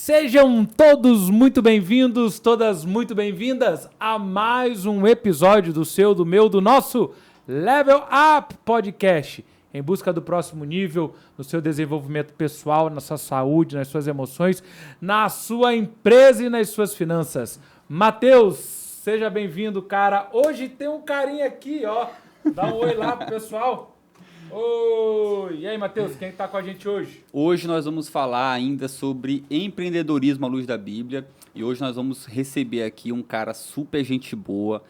Sejam todos muito bem-vindos, todas muito bem-vindas a mais um episódio do seu, do meu, do nosso Level Up Podcast. Em busca do próximo nível, no seu desenvolvimento pessoal, na sua saúde, nas suas emoções, na sua empresa e nas suas finanças. Matheus, seja bem-vindo, cara. Hoje tem um carinha aqui, ó. Dá um oi lá pro pessoal. Oi! E aí, Matheus, quem está com a gente hoje? Hoje nós vamos falar ainda sobre empreendedorismo à luz da Bíblia. E hoje nós vamos receber aqui um cara super gente boa,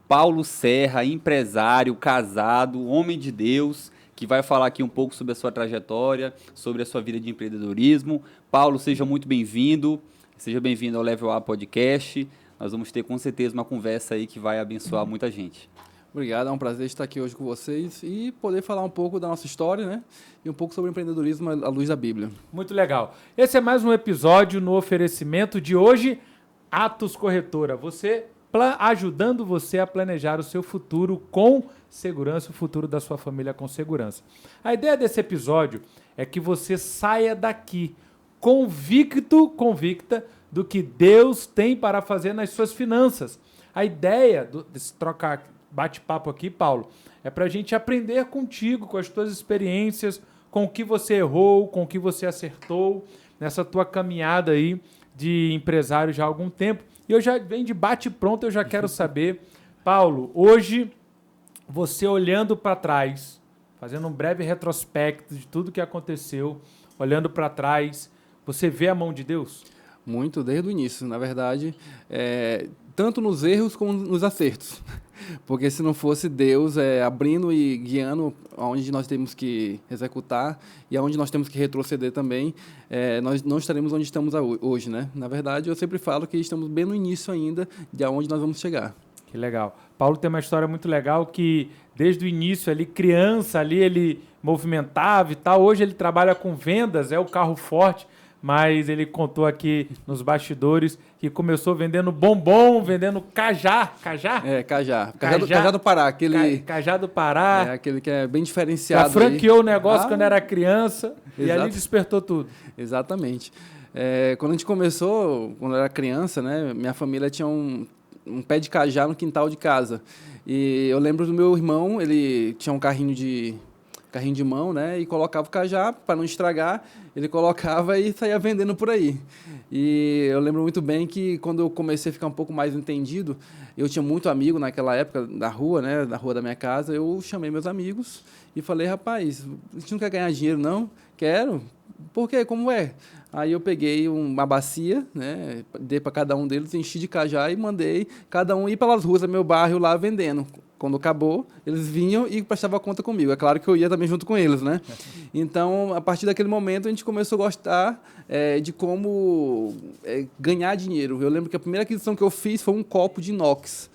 Paulo Serra, empresário, casado, homem de Deus, que vai falar aqui um pouco sobre a sua trajetória, sobre a sua vida de empreendedorismo. Paulo, seja muito bem-vindo. Seja bem-vindo ao Level Up Podcast. Nós vamos ter com certeza uma conversa aí que vai abençoar muita gente. Obrigado, é um prazer estar aqui hoje com vocês e poder falar um pouco da nossa história, né? E um pouco sobre empreendedorismo à luz da Bíblia. Muito legal. Esse é mais um episódio no oferecimento de hoje, Atos Corretora. Ajudando você a planejar o seu futuro com segurança, o futuro da sua família com segurança. A ideia desse episódio é que você saia daqui convicta do que Deus tem para fazer nas suas finanças. A ideia desse bate-papo aqui, Paulo, é para a gente aprender contigo, com as tuas experiências, com o que você errou, com o que você acertou, nessa tua caminhada aí de empresário já há algum tempo. E eu já venho de bate-pronto, eu já quero saber, Paulo, hoje, você olhando para trás, fazendo um breve retrospecto de tudo que aconteceu, olhando para trás, você vê a mão de Deus? Muito, desde o início, na verdade, tanto nos erros como nos acertos. Porque se não fosse Deus abrindo e guiando aonde nós temos que executar e aonde nós temos que retroceder também, nós não estaremos onde estamos hoje, né? Na verdade, eu sempre falo que estamos bem no início ainda de aonde nós vamos chegar. Que legal. Paulo tem uma história muito legal que, desde o início, ali, criança, ali, ele movimentava e tal. Hoje ele trabalha com vendas, é o carro forte. Mas ele contou aqui nos bastidores que começou vendendo bombom, vendendo cajá. Cajá? Cajá do Pará. Cajá do Pará. Aquele que é bem diferenciado. Já franqueou o negócio quando era criança. E ali despertou tudo. Exatamente. Quando a gente começou, quando eu era criança, né, minha família tinha um pé de cajá no quintal de casa. E eu lembro do meu irmão, ele tinha um carrinho de mão, né, e colocava o cajá para não estragar, ele colocava e saía vendendo por aí. E eu lembro muito bem que quando eu comecei a ficar um pouco mais entendido, eu tinha muito amigo naquela época na rua, né, na rua da minha casa, eu chamei meus amigos e falei, rapaz, a gente não quer ganhar dinheiro não? Quero. Por quê? Como é? Aí eu peguei uma bacia, né, dei para cada um deles, enchi de cajá e mandei cada um ir pelas ruas do meu bairro lá vendendo. Quando acabou, eles vinham e prestavam conta comigo. É claro que eu ia também junto com eles, né? Então, a partir daquele momento, a gente começou a gostar de como ganhar dinheiro. Eu lembro que a primeira aquisição que eu fiz foi um copo de inox.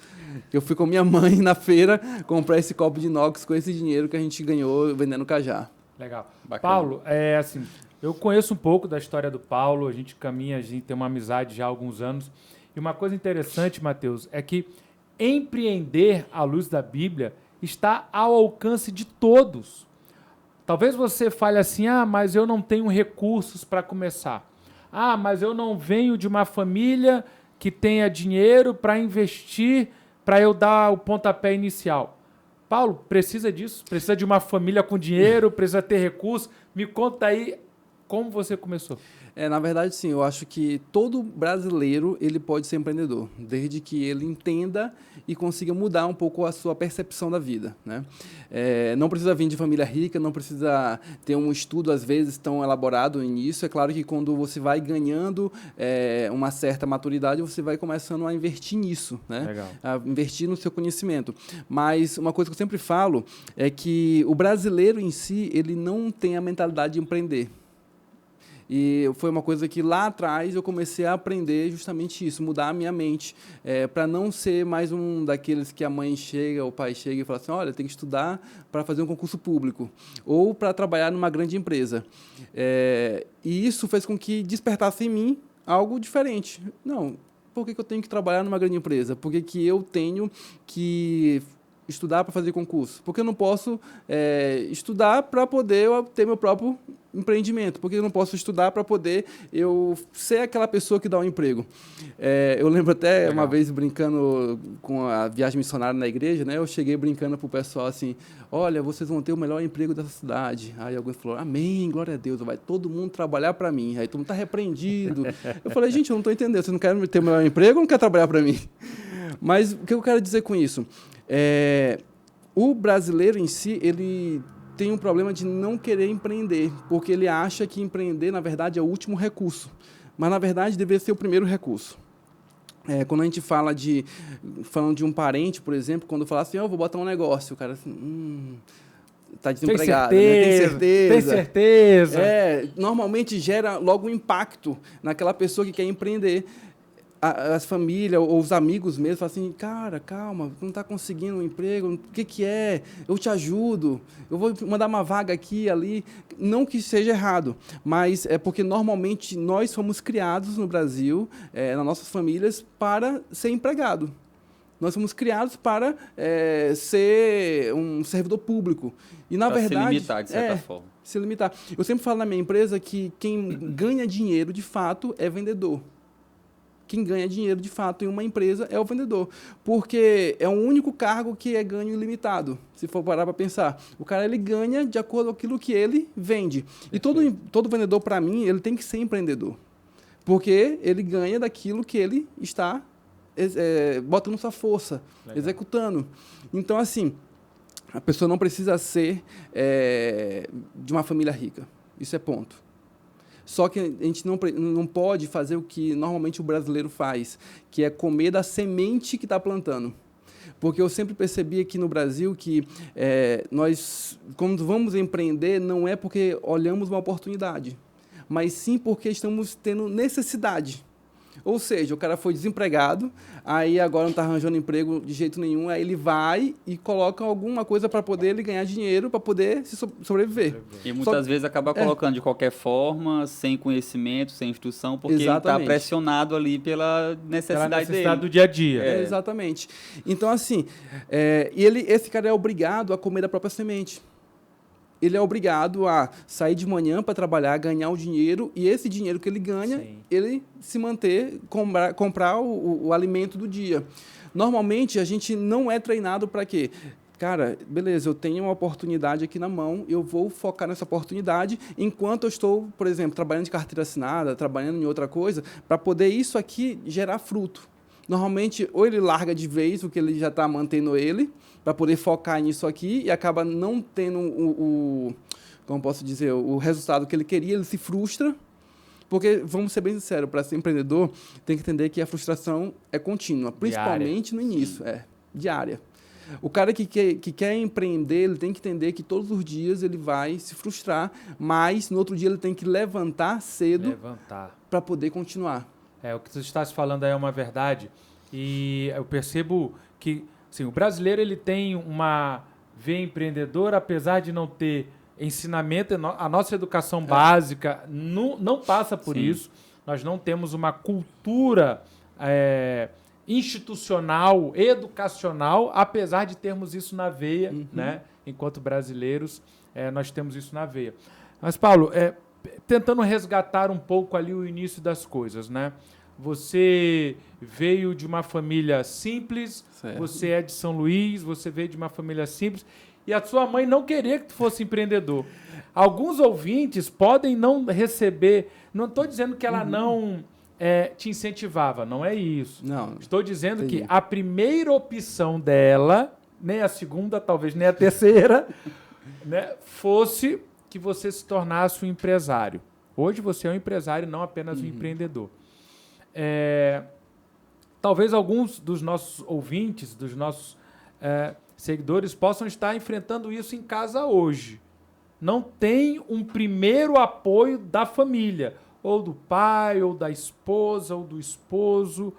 Eu fui com minha mãe na feira comprar esse copo de inox com esse dinheiro que a gente ganhou vendendo cajá. Legal. Bacana. Paulo, assim, eu conheço um pouco da história do Paulo, a gente caminha, a gente tem uma amizade já há alguns anos. E uma coisa interessante, Matheus, é que empreender à luz da Bíblia está ao alcance de todos. Talvez você fale assim, mas eu não tenho recursos para começar. Mas eu não venho de uma família que tenha dinheiro para investir, para eu dar o pontapé inicial. Paulo, precisa disso? Precisa de uma família com dinheiro? Precisa ter recursos? Me conta aí como você começou. Na verdade, sim, eu acho que todo brasileiro ele pode ser empreendedor, desde que ele entenda e consiga mudar um pouco a sua percepção da vida, né? Não precisa vir de família rica, não precisa ter um estudo, às vezes, tão elaborado no início. É claro que quando você vai ganhando uma certa maturidade, você vai começando a investir nisso, né? Legal. A investir no seu conhecimento. Mas uma coisa que eu sempre falo é que o brasileiro em si, ele não tem a mentalidade de empreender. E foi uma coisa que lá atrás eu comecei a aprender justamente isso, mudar a minha mente, para não ser mais um daqueles que a mãe chega, o pai chega e fala assim, olha, tem que estudar para fazer um concurso público, ou para trabalhar numa grande empresa. E isso fez com que despertasse em mim algo diferente. Não, por que eu tenho que trabalhar numa grande empresa? Por que eu tenho que estudar para fazer concurso? Por que eu não posso estudar para poder eu ter meu próprio empreendimento? Por que eu não posso estudar para poder eu ser aquela pessoa que dá um emprego? Eu lembro até uma vez brincando com a viagem missionária na igreja, né? Eu cheguei brincando para o pessoal assim, olha, vocês vão ter o melhor emprego dessa cidade. Aí alguém falou, amém, glória a Deus, vai todo mundo trabalhar para mim. Aí todo mundo está repreendido. Eu falei, gente, eu não estou entendendo, vocês não querem ter o melhor emprego ou não querem trabalhar para mim? Mas o que eu quero dizer com isso? O brasileiro em si, ele tem um problema de não querer empreender, porque ele acha que empreender, na verdade, é o último recurso. Mas, na verdade, deveria ser o primeiro recurso. Quando a gente falando de um parente, por exemplo, quando fala assim, eu vou botar um negócio, o cara assim, está desempregado, tem certeza. Tem certeza. Normalmente gera logo um impacto naquela pessoa que quer empreender. As famílias ou os amigos mesmo falam assim, cara, calma, não está conseguindo um emprego, o que é? Eu te ajudo, eu vou mandar uma vaga aqui e ali. Não que seja errado, mas é porque normalmente nós fomos criados no Brasil, nas nossas famílias, para ser empregado. Nós fomos criados para ser um servidor público. E, na verdade... se limitar, de certa forma. Se limitar. Eu sempre falo na minha empresa que quem ganha dinheiro, de fato, é vendedor. Quem ganha dinheiro, de fato, em uma empresa é o vendedor. Porque é o único cargo que é ganho ilimitado, se for parar para pensar. O cara, ele ganha de acordo com aquilo que ele vende. E todo vendedor, para mim, ele tem que ser empreendedor. Porque ele ganha daquilo que ele está botando sua força, executando. Então, assim, a pessoa não precisa ser de uma família rica. Isso é ponto. Só que a gente não pode fazer o que normalmente o brasileiro faz, que é comer da semente que está plantando. Porque eu sempre percebi aqui no Brasil que nós, quando vamos empreender, não é porque olhamos uma oportunidade, mas sim porque estamos tendo necessidade. Ou seja, o cara foi desempregado, aí agora não está arranjando emprego de jeito nenhum, aí ele vai e coloca alguma coisa para poder ele ganhar dinheiro, para poder se sobreviver. E muitas vezes acaba colocando de qualquer forma, sem conhecimento, sem instrução, porque ele está pressionado ali pela necessidade dele. Do dia a dia. Exatamente. Então, assim, esse cara é obrigado a comer da própria semente. Ele é obrigado a sair de manhã para trabalhar, ganhar o dinheiro, e esse dinheiro que ele ganha, ele se manter, comprar o alimento do dia. Normalmente, a gente não é treinado para quê? Cara, beleza, eu tenho uma oportunidade aqui na mão, eu vou focar nessa oportunidade, enquanto eu estou, por exemplo, trabalhando de carteira assinada, trabalhando em outra coisa, para poder isso aqui gerar fruto. Normalmente, ou ele larga de vez o que ele já está mantendo ele, para poder focar nisso aqui, e acaba não tendo como posso dizer, o resultado que ele queria, ele se frustra, porque, vamos ser bem sinceros, para ser empreendedor, tem que entender que a frustração é contínua, principalmente no início, diária. O cara que quer empreender, ele tem que entender que todos os dias ele vai se frustrar, mas no outro dia ele tem que levantar cedo para poder continuar. O que você está falando aí é uma verdade, e eu percebo que assim, o brasileiro ele tem uma veia empreendedora, apesar de não ter ensinamento, a nossa educação básica não passa por isso. Nós não temos uma cultura institucional, educacional, apesar de termos isso na veia, né? Enquanto brasileiros, nós temos isso na veia. Mas, Paulo, tentando resgatar um pouco ali o início das coisas, né? Você veio de uma família simples, você é de São Luís, você veio de uma família simples, e a sua mãe não queria que tu fosse empreendedor. Alguns ouvintes podem não receber, não estou dizendo que ela não te incentivava, não é isso. Não, estou dizendo que a primeira opção dela, nem a segunda, talvez nem a terceira, né, fosse que você se tornasse um empresário. Hoje você é um empresário, não apenas um empreendedor. Talvez alguns dos nossos ouvintes, dos nossos seguidores, possam estar enfrentando isso em casa hoje. Não tem um primeiro apoio da família, ou do pai, ou da esposa, ou do esposo.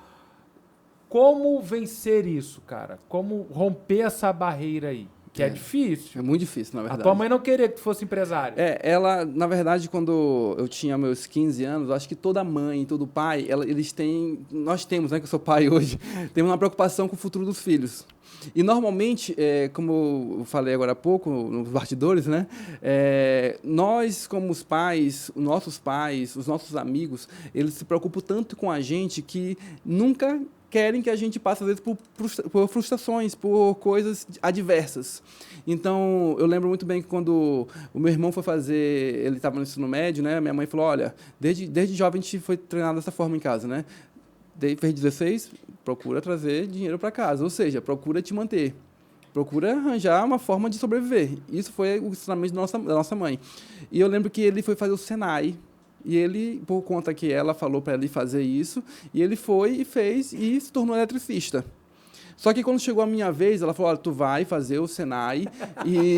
Como vencer isso, cara? Como romper essa barreira aí? Que é difícil. É muito difícil, na A verdade. tua mãe não queria que tu fosse empresário. Ela, na verdade, quando eu tinha meus 15 anos, eu acho que toda mãe, todo pai, eles têm, nós temos, né, que eu sou pai hoje, temos uma preocupação com o futuro dos filhos. E normalmente, como eu falei agora há pouco, nos bastidores, né, nós como os pais, os nossos amigos, eles se preocupam tanto com a gente que nunca querem que a gente passe, às vezes, por frustrações, por coisas adversas. Então, eu lembro muito bem que quando o meu irmão foi fazer, ele estava no ensino médio, né? Minha mãe falou, olha, desde jovem a gente foi treinado dessa forma em casa, né? Fez 16, procura trazer dinheiro para casa, ou seja, procura te manter. Procura arranjar uma forma de sobreviver. Isso foi o ensinamento da nossa mãe. E eu lembro que ele foi fazer o Senai, e ele, por conta que ela falou para ele fazer isso, e ele foi e fez e se tornou eletricista. Só que quando chegou a minha vez, ela falou, olha, tu vai fazer o Senai e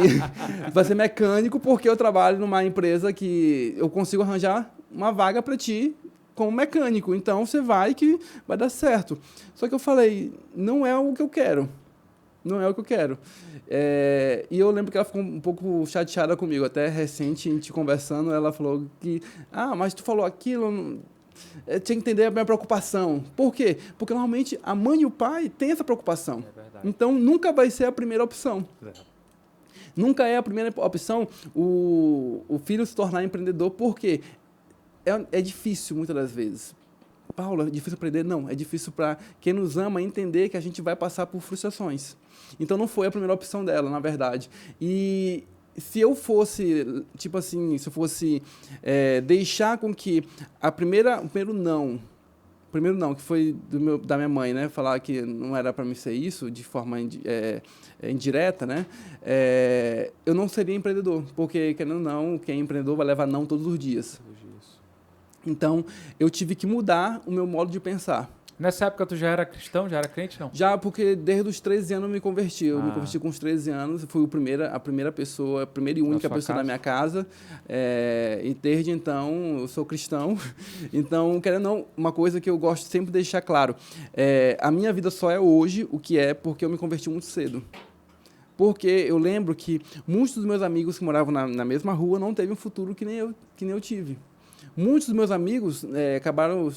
vai ser mecânico, porque eu trabalho numa empresa que eu consigo arranjar uma vaga para ti como mecânico. Então, você vai que vai dar certo. Só que eu falei, não é o que eu quero. Não é o que eu quero. E eu lembro que ela ficou um pouco chateada comigo. Até recente, a gente conversando, ela falou que... mas tu falou aquilo... tinha que entender a minha preocupação. Por quê? Porque, normalmente, a mãe e o pai têm essa preocupação. É verdade. Então, nunca vai ser a primeira opção. Nunca é a primeira opção o filho se tornar empreendedor. Por quê? É difícil, muitas das vezes. Paulo, é difícil aprender? Não, é difícil para quem nos ama entender que a gente vai passar por frustrações. Então, não foi a primeira opção dela, na verdade. E se eu fosse, tipo assim, deixar com que o primeiro não, que foi da minha mãe, né, falar que não era para mim ser isso, de forma indireta, né, eu não seria empreendedor, porque, querendo ou não, quem é empreendedor vai levar não todos os dias. Então, eu tive que mudar o meu modo de pensar. Nessa época tu já era cristão, já era crente, não? Já, porque desde os 13 anos eu me converti. Eu me converti com os 13 anos, fui a primeira pessoa, a primeira e única pessoa da minha casa. E desde então eu sou cristão. Então, querendo ou não, uma coisa que eu gosto sempre de deixar claro, a minha vida só é hoje o que é porque eu me converti muito cedo. Porque eu lembro que muitos dos meus amigos que moravam na mesma rua não teve um futuro que nem eu tive. Muitos dos meus amigos acabaram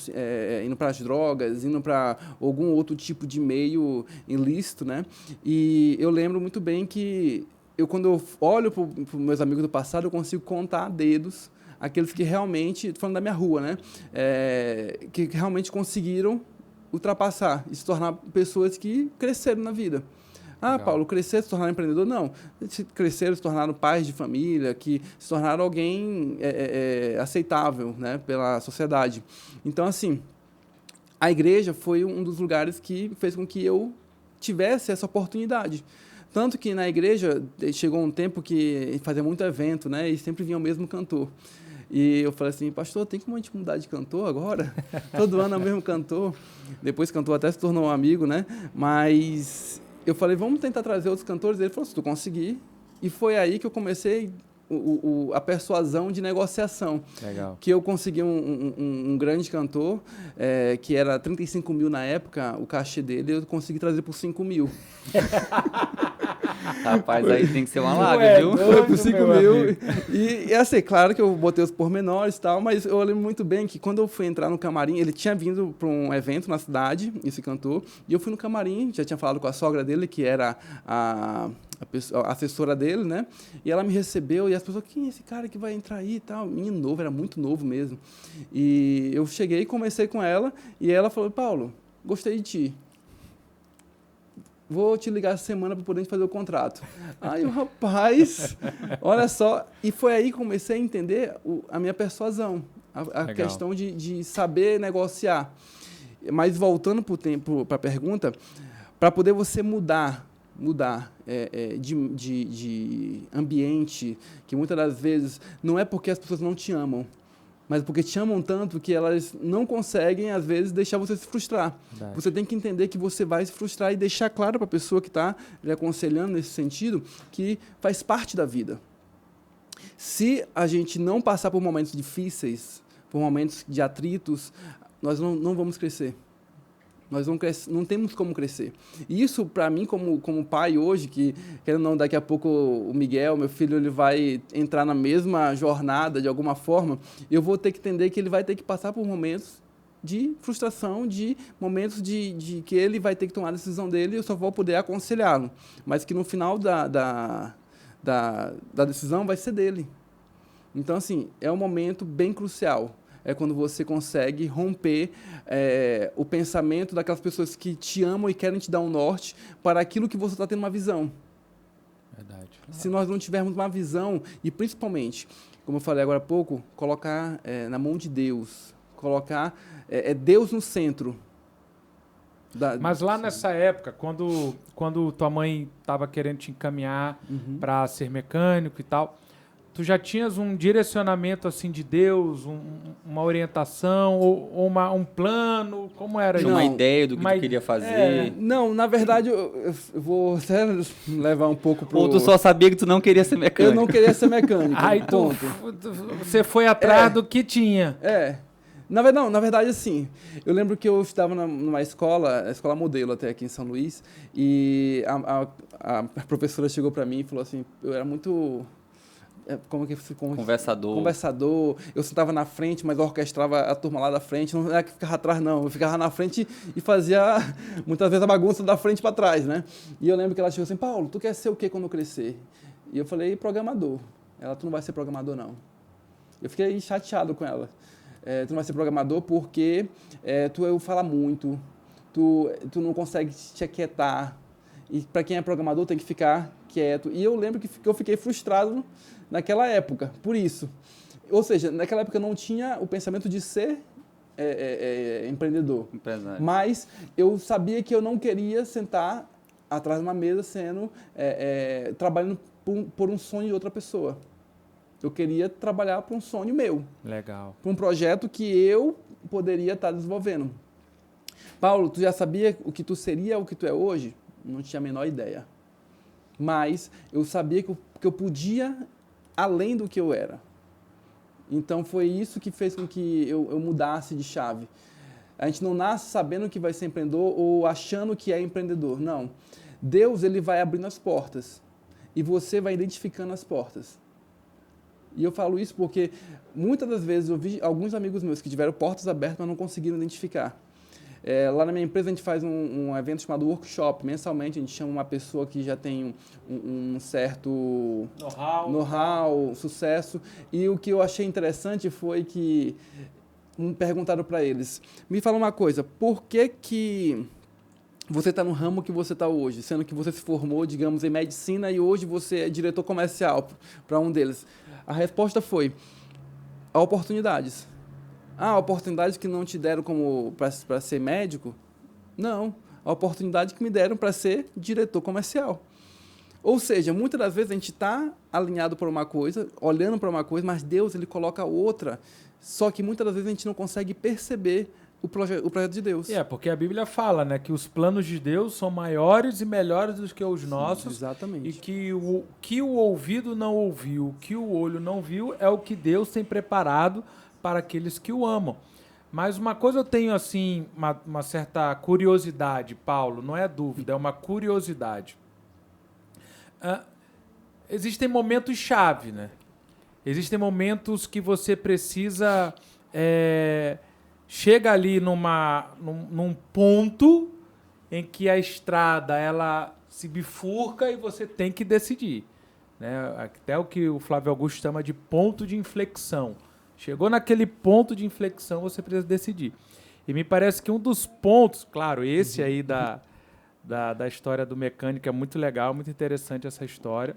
indo para as drogas, indo para algum outro tipo de meio ilícito, né? E eu lembro muito bem que quando eu olho para os meus amigos do passado, eu consigo contar a dedos aqueles que realmente, falando da minha rua, né? Que realmente conseguiram ultrapassar e se tornar pessoas que cresceram na vida. Legal. Paulo, crescer, se tornar empreendedor? Não. Cresceram, se tornaram pais de família, que se tornaram alguém aceitável, né, pela sociedade. Então, assim, a igreja foi um dos lugares que fez com que eu tivesse essa oportunidade. Tanto que na igreja chegou um tempo que fazia muito evento, né, e sempre vinha o mesmo cantor. E eu falei assim, pastor, tem como a gente mudar de cantor agora? Todo ano é o mesmo cantor. Depois o cantor até se tornou um amigo, né? Mas... eu falei, vamos tentar trazer outros cantores. Ele falou, se tu conseguir. E foi aí que eu comecei a persuasão de negociação. Legal. Que eu consegui um grande cantor, que era 35 mil na época, o cachê dele, eu consegui trazer por 5 mil. Rapaz, aí tem que ser uma lábia, viu? Foi por 5 mil. E assim, claro que eu botei os pormenores e tal, mas eu lembro muito bem que quando eu fui entrar no camarim, ele tinha vindo para um evento na cidade, esse cantor, e eu fui no camarim, já tinha falado com a sogra dele, que era a assessora dele, né? E ela me recebeu, e as pessoas, quem é esse cara que vai entrar aí e tal? Menino novo, era muito novo mesmo. E eu cheguei e conversei com ela, e ela falou, Paulo, gostei de ti. Vou te ligar essa semana para poder fazer o contrato. Aí o rapaz, olha só, e foi aí que comecei a entender a minha persuasão, a questão de saber negociar. Mas voltando para a pergunta, para poder você mudar de ambiente, que muitas das vezes não é porque as pessoas não te amam, mas porque te amam tanto que elas não conseguem, às vezes, deixar você se frustrar. Verdade. Você tem que entender que você vai se frustrar e deixar claro para a pessoa que está lhe aconselhando nesse sentido que faz parte da vida. Se a gente não passar por momentos difíceis, por momentos de atritos, nós não vamos crescer. Nós não temos como crescer. E isso, para mim, como pai hoje, que, querendo ou não, daqui a pouco o Miguel, meu filho, ele vai entrar na mesma jornada, de alguma forma, eu vou ter que entender que ele vai ter que passar por momentos de frustração, de momentos de que ele vai ter que tomar a decisão dele e eu só vou poder aconselhá-lo. Mas que no final da decisão vai ser dele. Então, assim, é um momento bem crucial. É quando você consegue romper o pensamento daquelas pessoas que te amam e querem te dar um norte para aquilo que você está tendo uma visão. Verdade. Se nós não tivermos uma visão, e principalmente, como eu falei agora há pouco, colocar na mão de Deus, colocar Deus no centro. Mas lá nessa época, quando tua mãe estava querendo te encaminhar para ser mecânico e tal, tu já tinhas um direcionamento assim de Deus, uma orientação ou um plano? Como era isso? Tinha uma ideia do que tu queria fazer? Não, na verdade, eu vou até levar um pouco pro... Ou tu só sabia que tu não queria ser mecânico? Eu não queria ser mecânico. Aí você foi atrás do que tinha. Na verdade, assim, eu lembro que eu estava numa escola, a escola modelo até aqui em São Luís, e a professora chegou para mim e falou assim, eu era muito... Conversador. Eu sentava na frente, mas eu orquestrava a turma lá da frente. Não era que ficava atrás, não. Eu ficava na frente e fazia, muitas vezes, a bagunça da frente para trás, né? E eu lembro que ela chegou assim, Paulo, tu quer ser o quê quando crescer? E eu falei, programador. Ela, tu não vai ser programador, não. Eu fiquei chateado com ela. Tu não vai ser programador porque tu fala muito, tu não consegue te aquietar. E para quem é programador tem que ficar quieto. E eu lembro que eu fiquei frustrado naquela época, por isso. Ou seja, naquela época eu não tinha o pensamento de ser empreendedor. Empresário. Mas eu sabia que eu não queria sentar atrás de uma mesa trabalhando por um sonho de outra pessoa. Eu queria trabalhar por um sonho meu. Legal. Por um projeto que eu poderia estar desenvolvendo. Paulo, tu já sabia o que tu seria, o que tu é hoje? Não tinha a menor ideia. Mas eu sabia que eu podia além do que eu era. Então foi isso que fez com que eu mudasse de chave. A gente não nasce sabendo que vai ser empreendedor ou achando que é empreendedor. Não. Deus, ele vai abrindo as portas. E você vai identificando as portas. E eu falo isso porque muitas das vezes eu vi alguns amigos meus que tiveram portas abertas, mas não conseguiram identificar. Lá na minha empresa a gente faz um evento chamado workshop. Mensalmente a gente chama uma pessoa que já tem um certo know-how, sucesso. E o que eu achei interessante foi que perguntaram para eles, me fala uma coisa, por que você está no ramo que você está hoje, sendo que você se formou, digamos, em medicina e hoje você é diretor comercial para um deles? A resposta foi, oportunidades. Oportunidades que não te deram para ser médico? Não, a oportunidade que me deram para ser diretor comercial. Ou seja, muitas das vezes a gente está alinhado para uma coisa, olhando para uma coisa, mas Deus ele coloca outra. Só que muitas das vezes a gente não consegue perceber o projeto de Deus. Porque a Bíblia fala, né, que os planos de Deus são maiores e melhores do que os nossos. Exatamente. E que o que o ouvido não ouviu, o que o olho não viu, é o que Deus tem preparado para aqueles que o amam. Mas uma coisa eu tenho, assim, uma certa curiosidade, Paulo, não é dúvida, é uma curiosidade. Existem momentos-chave, né? Existem momentos que você precisa... chega ali num ponto em que a estrada ela se bifurca e você tem que decidir. Né? Até o que o Flávio Augusto chama de ponto de inflexão. Chegou naquele ponto de inflexão, você precisa decidir. E me parece que um dos pontos, claro, esse aí da história do mecânico é muito legal, muito interessante essa história.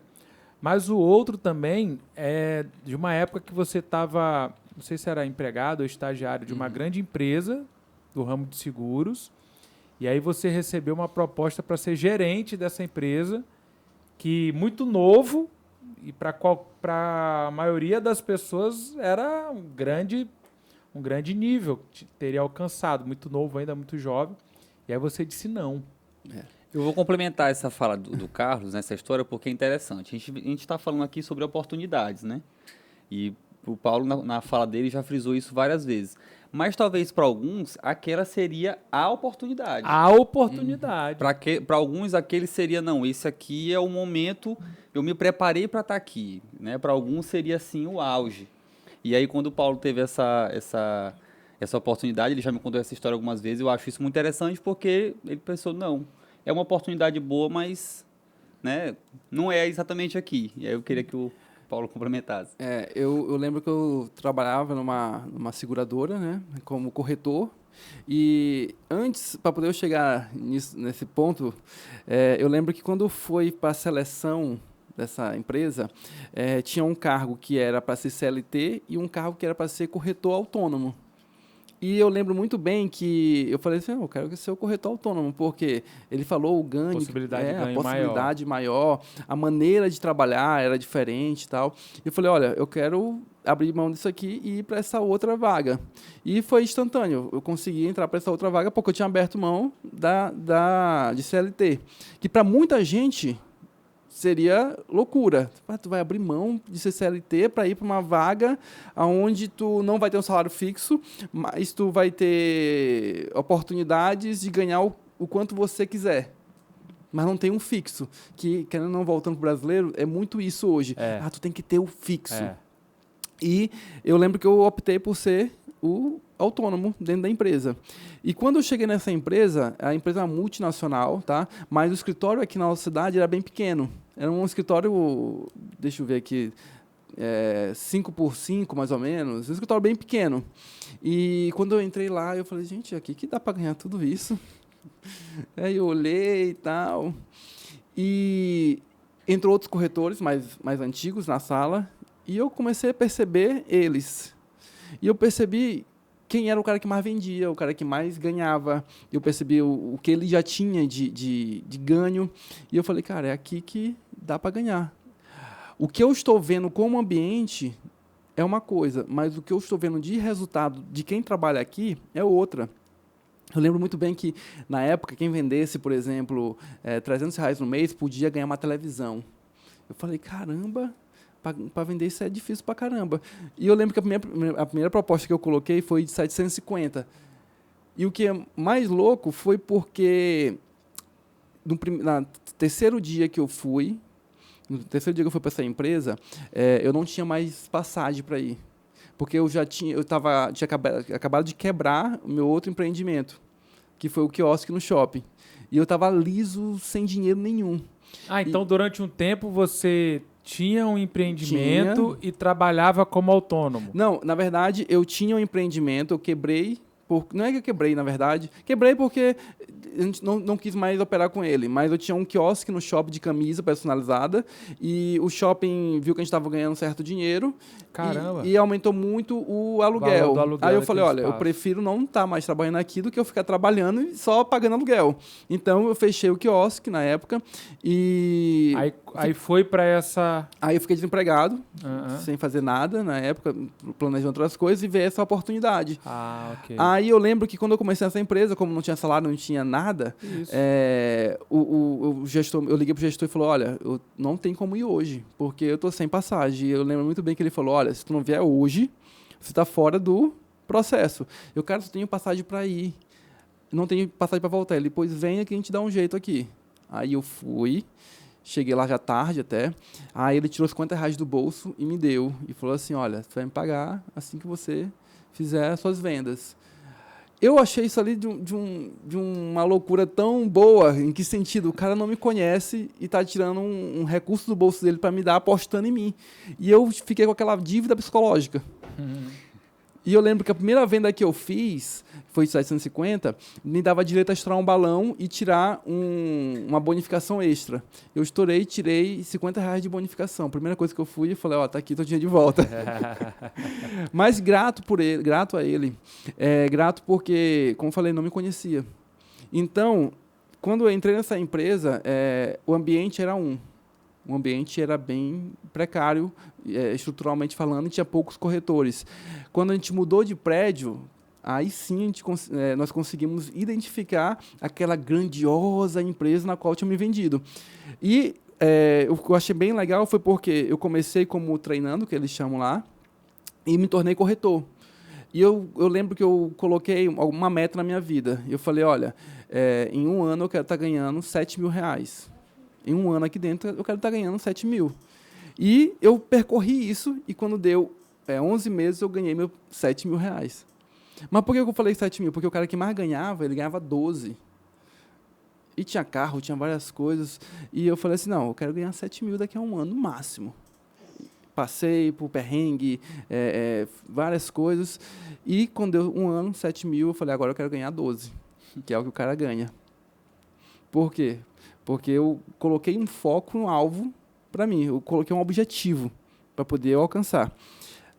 Mas o outro também é de uma época que você estava, não sei se era empregado ou estagiário de uma grande empresa do ramo de seguros, e aí você recebeu uma proposta para ser gerente dessa empresa, que muito novo, e para a maioria das pessoas era um grande nível que teria alcançado, muito novo ainda, muito jovem, e aí você disse não. Eu vou complementar essa fala do Carlos, nessa história, porque é interessante. A gente está falando aqui sobre oportunidades, né? E o Paulo, na fala dele, já frisou isso várias vezes. Mas talvez para alguns aquela seria a oportunidade. A oportunidade. Para alguns aquele seria, não, esse aqui é o momento, eu me preparei para estar aqui, né? Para alguns seria assim o auge. E aí quando o Paulo teve essa oportunidade, ele já me contou essa história algumas vezes, eu acho isso muito interessante porque ele pensou, não, é uma oportunidade boa, mas, né, não é exatamente aqui. E aí eu queria que o Paulo complementasse. Eu lembro que eu trabalhava numa seguradora, né, como corretor. E antes, para poder eu chegar nesse ponto, eu lembro que quando foi para a seleção dessa empresa, tinha um cargo que era para ser CLT e um cargo que era para ser corretor autônomo. E eu lembro muito bem que eu falei assim, eu quero ser o corretor autônomo, porque ele falou o ganho, Possibilidade de ganho a possibilidade maior, a maneira de trabalhar era diferente e tal. E eu falei, olha, eu quero abrir mão disso aqui e ir para essa outra vaga. E foi instantâneo, eu consegui entrar para essa outra vaga porque eu tinha aberto mão de CLT, que para muita gente seria loucura. Tu vai abrir mão de ser CLT para ir para uma vaga onde tu não vai ter um salário fixo, mas tu vai ter oportunidades de ganhar o quanto você quiser. Mas não tem um fixo. Que, querendo ou não, voltando para o brasileiro, é muito isso hoje. Tu tem que ter o fixo. E eu lembro que eu optei por ser o autônomo dentro da empresa. E quando eu cheguei nessa empresa, a empresa era multinacional, tá? Mas o escritório aqui na nossa cidade era bem pequeno. Era um escritório, deixa eu ver aqui, 5x5 mais ou menos, um escritório bem pequeno. E quando eu entrei lá, eu falei, gente, aqui que dá para ganhar tudo isso? Aí eu olhei e tal. E entrou outros corretores mais antigos na sala e eu comecei a perceber eles. E eu percebi quem era o cara que mais vendia, o cara que mais ganhava. Eu percebi o que ele já tinha de ganho. E eu falei, cara, é aqui que dá para ganhar. O que eu estou vendo como ambiente é uma coisa, mas o que eu estou vendo de resultado de quem trabalha aqui é outra. Eu lembro muito bem que, na época, quem vendesse, por exemplo, R$300 no mês, podia ganhar uma televisão. Eu falei, caramba, para vender isso é difícil para caramba. E eu lembro que a primeira proposta que eu coloquei foi de 750. E o que é mais louco foi porque, no terceiro dia que eu fui para essa empresa, eu não tinha mais passagem para ir. Porque eu tinha acabado de quebrar o meu outro empreendimento, que foi o quiosque no shopping. E eu estava liso, sem dinheiro nenhum. Então durante um tempo você tinha um empreendimento e trabalhava como autônomo? Não, na verdade, eu tinha um empreendimento, eu quebrei. Não é que eu quebrei, na verdade. Quebrei porque a gente não quis mais operar com ele. Mas eu tinha um quiosque no shopping de camisa personalizada. E o shopping viu que a gente estava ganhando um certo dinheiro. Caramba! E aumentou muito o aluguel. Do aluguel. Aí eu falei, olha, eu prefiro não estar mais trabalhando aqui do que eu ficar trabalhando e só pagando aluguel. Então, eu fechei o quiosque na época. E Aí foi para essa... Aí eu fiquei desempregado, sem fazer nada na época, planejando outras coisas e veio essa oportunidade. Ok. Aí eu lembro que quando eu comecei essa empresa, como não tinha salário, não tinha nada, o gestor, eu liguei pro gestor e falou, olha, eu não tenho como ir hoje, porque eu tô sem passagem. E eu lembro muito bem que ele falou, olha, se tu não vier hoje, você tá fora do processo. Eu, cara, só tenho passagem para ir, não tenho passagem para voltar. Ele, pois venha que a gente dá um jeito aqui. Aí eu fui. Cheguei lá já tarde até. Aí ele tirou R$50 do bolso e me deu. E falou assim, olha, você vai me pagar assim que você fizer as suas vendas. Eu achei isso ali de uma loucura tão boa. Em que sentido? O cara não me conhece e está tirando um recurso do bolso dele para me dar, apostando em mim. E eu fiquei com aquela dívida psicológica. E eu lembro que a primeira venda que eu fiz, foi de 750, me dava direito a estourar um balão e tirar uma bonificação extra. Eu estourei e tirei R$50 de bonificação. Primeira coisa que eu fui, eu falei, tá aqui, teu dinheiro de volta. Mas grato a ele. Grato porque, como eu falei, não me conhecia. Então, quando eu entrei nessa empresa, o ambiente era o ambiente era bem precário, estruturalmente falando, e tinha poucos corretores. Quando a gente mudou de prédio, aí sim nós conseguimos identificar aquela grandiosa empresa na qual eu tinha me vendido. E o que eu achei bem legal foi porque eu comecei como treinando, que eles chamam lá, e me tornei corretor. E eu lembro que eu coloquei uma meta na minha vida. Eu falei, olha, em um ano eu quero estar ganhando R$7.000. Em um ano aqui dentro eu quero estar ganhando 7 mil. E eu percorri isso e quando deu 11 meses eu ganhei meus R$7.000. Mas por que eu falei 7 mil? Porque o cara que mais ganhava, ele ganhava 12. E tinha carro, tinha várias coisas. E eu falei assim, não, eu quero ganhar 7 mil daqui a um ano, no máximo. Passei por perrengue, várias coisas. E quando deu um ano, 7 mil, eu falei, agora eu quero ganhar 12, que é o que o cara ganha. Por quê? Porque eu coloquei um foco, um alvo para mim. Eu coloquei um objetivo para poder alcançar.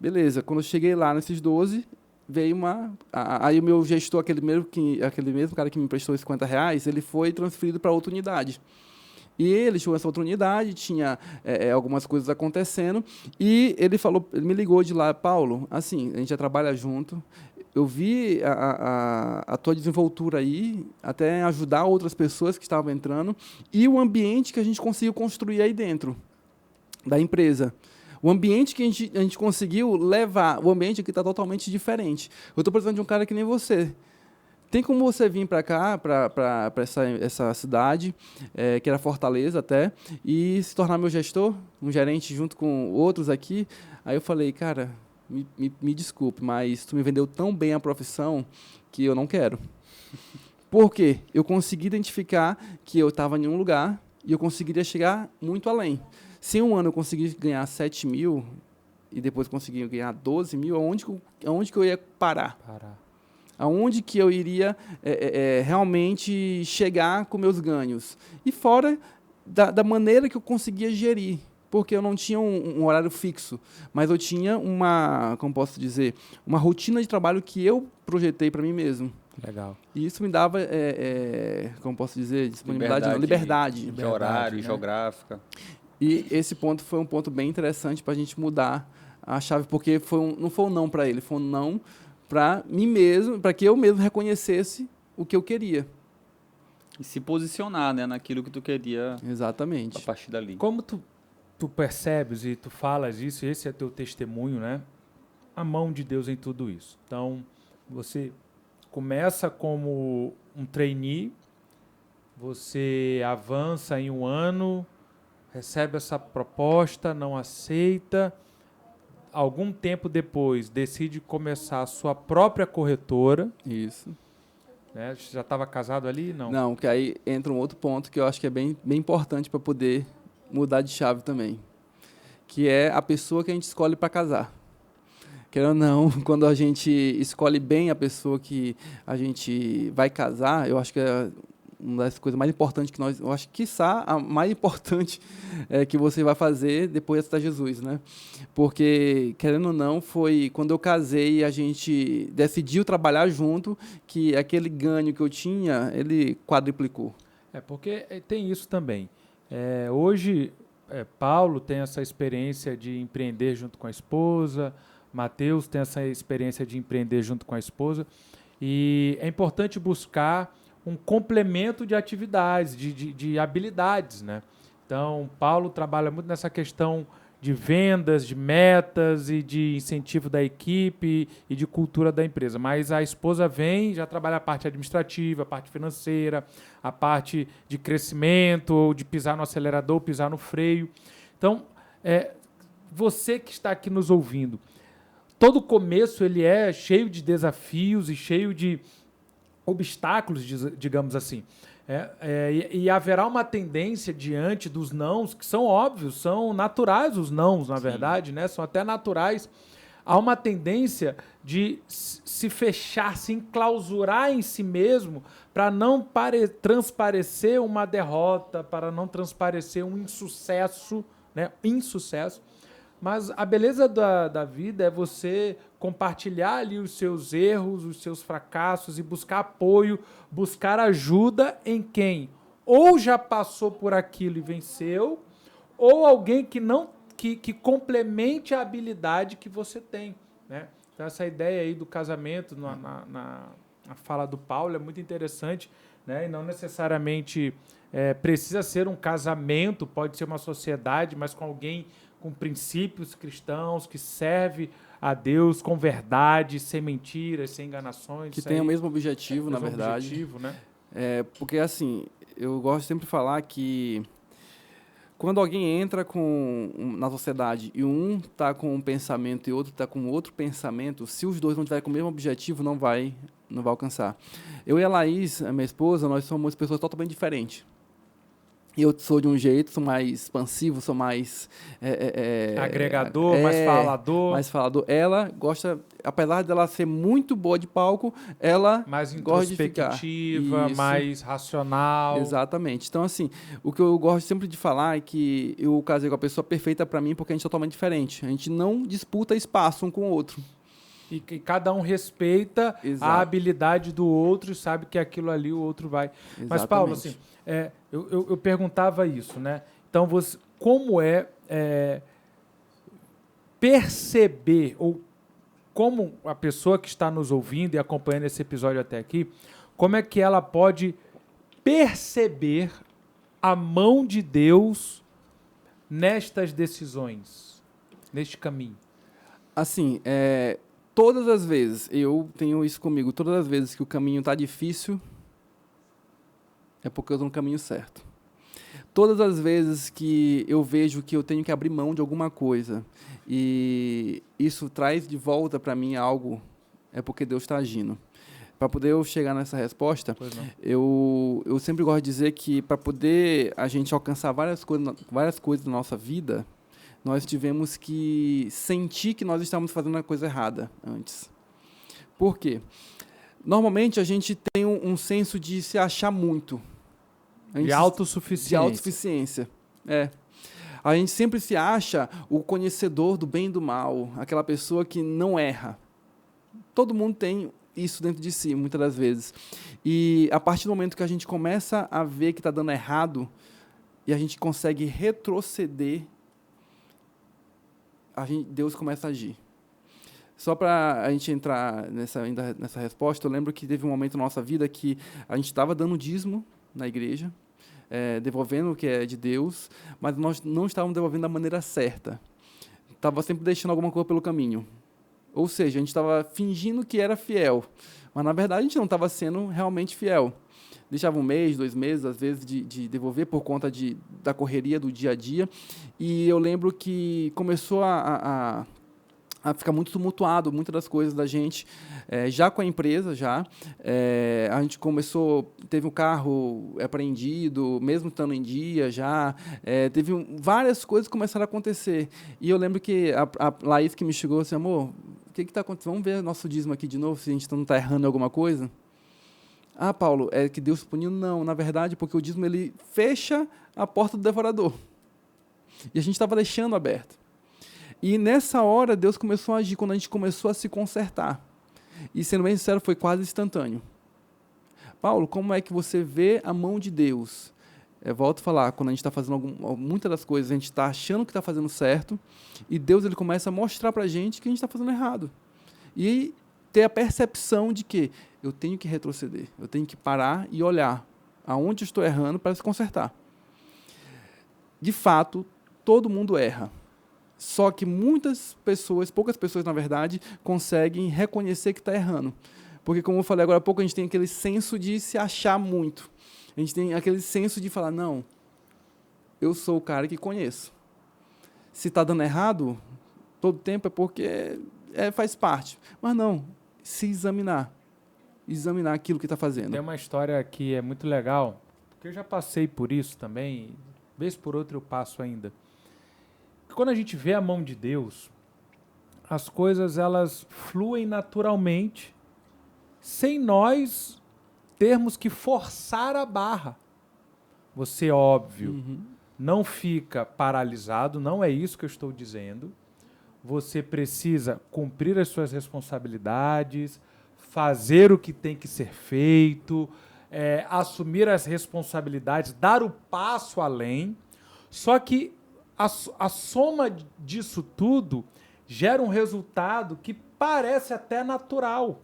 Beleza, quando eu cheguei lá nesses 12, veio aí o meu gestor, aquele mesmo cara que me emprestou os R$50, ele foi transferido para outra unidade. E ele chegou nessa outra unidade, tinha algumas coisas acontecendo, e ele me ligou de lá, Paulo, assim, a gente já trabalha junto, eu vi a tua desenvoltura aí, até ajudar outras pessoas que estavam entrando, e o ambiente que a gente conseguiu construir aí dentro da empresa. O ambiente que a gente conseguiu levar, o ambiente aqui está totalmente diferente. Eu estou precisando de um cara que nem você. Tem como você vir para cá, para essa cidade, que era Fortaleza até, e se tornar meu gestor, um gerente junto com outros aqui? Aí eu falei, cara, me desculpe, mas tu me vendeu tão bem a profissão que eu não quero. Por quê? Eu consegui identificar que eu estava em um lugar e eu conseguiria chegar muito além. Se em um ano eu conseguir ganhar 7 mil e depois conseguir ganhar 12 mil, aonde que eu ia parar? Aonde que eu iria realmente chegar com meus ganhos? E fora da maneira que eu conseguia gerir, porque eu não tinha um horário fixo, mas eu tinha como posso dizer, uma rotina de trabalho que eu projetei para mim mesmo. Legal. E isso me dava, como posso dizer, disponibilidade, liberdade de horário, né? Geográfica. E esse ponto foi um ponto bem interessante para a gente mudar a chave, porque não foi um não para ele, foi um não para mim mesmo, para que eu mesmo reconhecesse o que eu queria. E se posicionar, né, naquilo que tu queria. Exatamente. A partir dali. Como tu percebes e tu falas isso, esse é teu testemunho, né? A mão de Deus em tudo isso. Então, você começa como um trainee, você avança em um ano, recebe essa proposta, não aceita. Algum tempo depois, decide começar a sua própria corretora. Isso. Né? Já estava casado ali? Não. Não, que aí entra um outro ponto que eu acho que é bem importante para poder mudar de chave também, que é a pessoa que a gente escolhe para casar. Querendo ou não, quando a gente escolhe bem a pessoa que a gente vai casar, eu acho que é uma das coisas mais importantes que eu acho que, quiçá, a mais importante que você vai fazer depois de aceitar Jesus, né? Porque, querendo ou não, foi quando eu casei e a gente decidiu trabalhar junto, que aquele ganho que eu tinha, ele quadruplicou. Porque tem isso também. Hoje, Paulo tem essa experiência de empreender junto com a esposa, Mateus tem essa experiência de empreender junto com a esposa, e é importante buscar um complemento de atividades, de habilidades, né? Então, Paulo trabalha muito nessa questão de vendas, de metas e de incentivo da equipe e de cultura da empresa. Mas a esposa já trabalha a parte administrativa, a parte financeira, a parte de crescimento, ou de pisar no acelerador, pisar no freio. Então, você que está aqui nos ouvindo, todo começo ele é cheio de desafios e cheio de obstáculos, digamos assim. E haverá uma tendência diante dos nãos, que são óbvios, são naturais os nãos, na verdade, né? São até naturais. Há uma tendência de se fechar, se enclausurar em si mesmo para não transparecer uma derrota, para não transparecer um insucesso, né? Insucesso. Mas a beleza da vida é você compartilhar ali os seus erros, os seus fracassos e buscar apoio, buscar ajuda em quem ou já passou por aquilo e venceu, ou alguém que complemente a habilidade que você tem, né? Então, essa ideia aí do casamento na fala do Paulo é muito interessante, né? E não necessariamente precisa ser um casamento, pode ser uma sociedade, mas com alguém com princípios cristãos, que serve a Deus com verdade, sem mentiras, sem enganações. Que isso tem aí o mesmo objetivo, é o na mesmo verdade. objetivo, né? Porque, assim, eu gosto sempre de falar que quando alguém entra na sociedade e um está com um pensamento e outro está com outro pensamento, se os dois não tiverem com o mesmo objetivo, não vai alcançar. Eu e a Laís, a minha esposa, nós somos pessoas totalmente diferentes. Eu sou de um jeito, sou mais expansivo, sou mais... Agregador, mais falador. Mais falador. Ela gosta, apesar dela ser muito boa de palco, ela Mais gosta de ficar. introspectiva, Isso. mais racional. Exatamente. Então, assim, o que eu gosto sempre de falar é que eu casei com a pessoa perfeita para mim porque a gente é totalmente diferente. A gente não disputa espaço um com o outro. E que cada um respeita Exato. a habilidade do outro e sabe que aquilo ali o outro vai. Mas, Paulo, assim, eu perguntava isso, né? Então, como perceber, ou como a pessoa que está nos ouvindo e acompanhando esse episódio até aqui, como é que ela pode perceber a mão de Deus nestas decisões, neste caminho? Assim, todas as vezes, eu tenho isso comigo, todas as vezes que o caminho está difícil, é porque eu estou no caminho certo. Todas as vezes que eu vejo que eu tenho que abrir mão de alguma coisa e isso traz de volta para mim algo, é porque Deus está agindo. Para poder eu chegar nessa resposta, eu sempre gosto de dizer que para poder a gente alcançar várias coisas na nossa vida, nós tivemos que sentir que nós estávamos fazendo a coisa errada antes. Por quê? Normalmente a gente tem um senso de se achar muito. De autossuficiência. De autossuficiência. A gente sempre se acha o conhecedor do bem e do mal, aquela pessoa que não erra. Todo mundo tem isso dentro de si, muitas das vezes. E a partir do momento que a gente começa a ver que está dando errado e a gente consegue retroceder, Deus começa a agir. Só para a gente entrar nessa resposta, eu lembro que teve um momento na nossa vida que a gente estava dando dízimo na igreja, devolvendo o que é de Deus, mas nós não estávamos devolvendo da maneira certa. Estava sempre deixando alguma coisa pelo caminho. Ou seja, a gente estava fingindo que era fiel, mas na verdade a gente não estava sendo realmente fiel. Deixava 1 mês, 2 meses, às vezes, de devolver por conta da correria do dia a dia. E eu lembro que começou a ficar muito tumultuado, muitas das coisas da gente, já com a empresa, a gente teve um carro apreendido, mesmo estando em dia teve várias coisas que começaram a acontecer. E eu lembro que a Laís que me chegou assim, amor, o que está acontecendo? Vamos ver nosso dízimo aqui de novo, se a gente não está errando em alguma coisa? Ah, Paulo, é que Deus puniu? Não, na verdade, porque o dízimo ele fecha a porta do devorador. E a gente estava deixando aberto. E nessa hora, Deus começou a agir, quando a gente começou a se consertar. E, sendo bem sincero, foi quase instantâneo. Paulo, como é que você vê a mão de Deus? Volto a falar, quando a gente está fazendo muitas das coisas, a gente está achando que está fazendo certo, e Deus ele começa a mostrar para a gente que a gente está fazendo errado. E ter a percepção de que eu tenho que retroceder, eu tenho que parar e olhar aonde eu estou errando para se consertar. De fato, todo mundo erra. Só que poucas pessoas, na verdade, conseguem reconhecer que está errando. Porque, como eu falei agora há pouco, a gente tem aquele senso de se achar muito. A gente tem aquele senso de falar, não, eu sou o cara que conheço. Se está dando errado, todo tempo é porque faz parte. Mas não, se examinar aquilo que está fazendo. Tem uma história que é muito legal, porque eu já passei por isso também, vez por outra eu passo ainda. Quando a gente vê a mão de Deus, as coisas elas fluem naturalmente, sem nós termos que forçar a barra. Você, óbvio, não fica paralisado, não é isso que eu estou dizendo. Você precisa cumprir as suas responsabilidades, fazer o que tem que ser feito, assumir as responsabilidades, dar o passo além. Só que a soma disso tudo gera um resultado que parece até natural.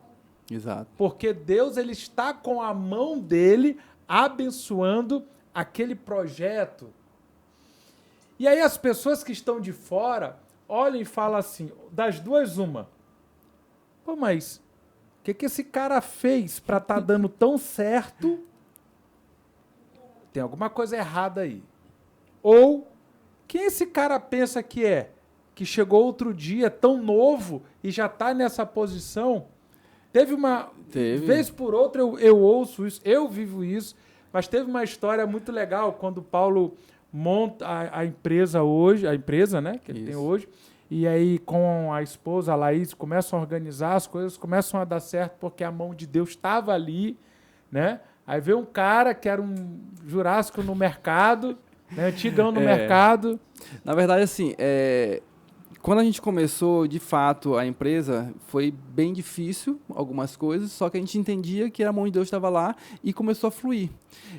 Exato. Porque Deus ele está com a mão dele abençoando aquele projeto. E aí as pessoas que estão de fora olham e falam assim, das duas, uma. Pô, mas o que esse cara fez para estar dando tão certo? Tem alguma coisa errada aí. Ou, quem esse cara pensa que é? Que chegou outro dia tão novo e já está nessa posição? Teve. Vez por outra eu ouço isso, eu vivo isso, mas teve uma história muito legal quando Paulo monta a empresa hoje, a empresa, né, que ele tem hoje, e aí com a esposa, a Laís, começam a organizar, as coisas começam a dar certo porque a mão de Deus estava ali, né? Aí veio um cara que era um jurássico no mercado, né, antigão no mercado. Na verdade, assim, quando a gente começou, de fato, a empresa, foi bem difícil, algumas coisas, só que a gente entendia que a mão de Deus estava lá e começou a fluir.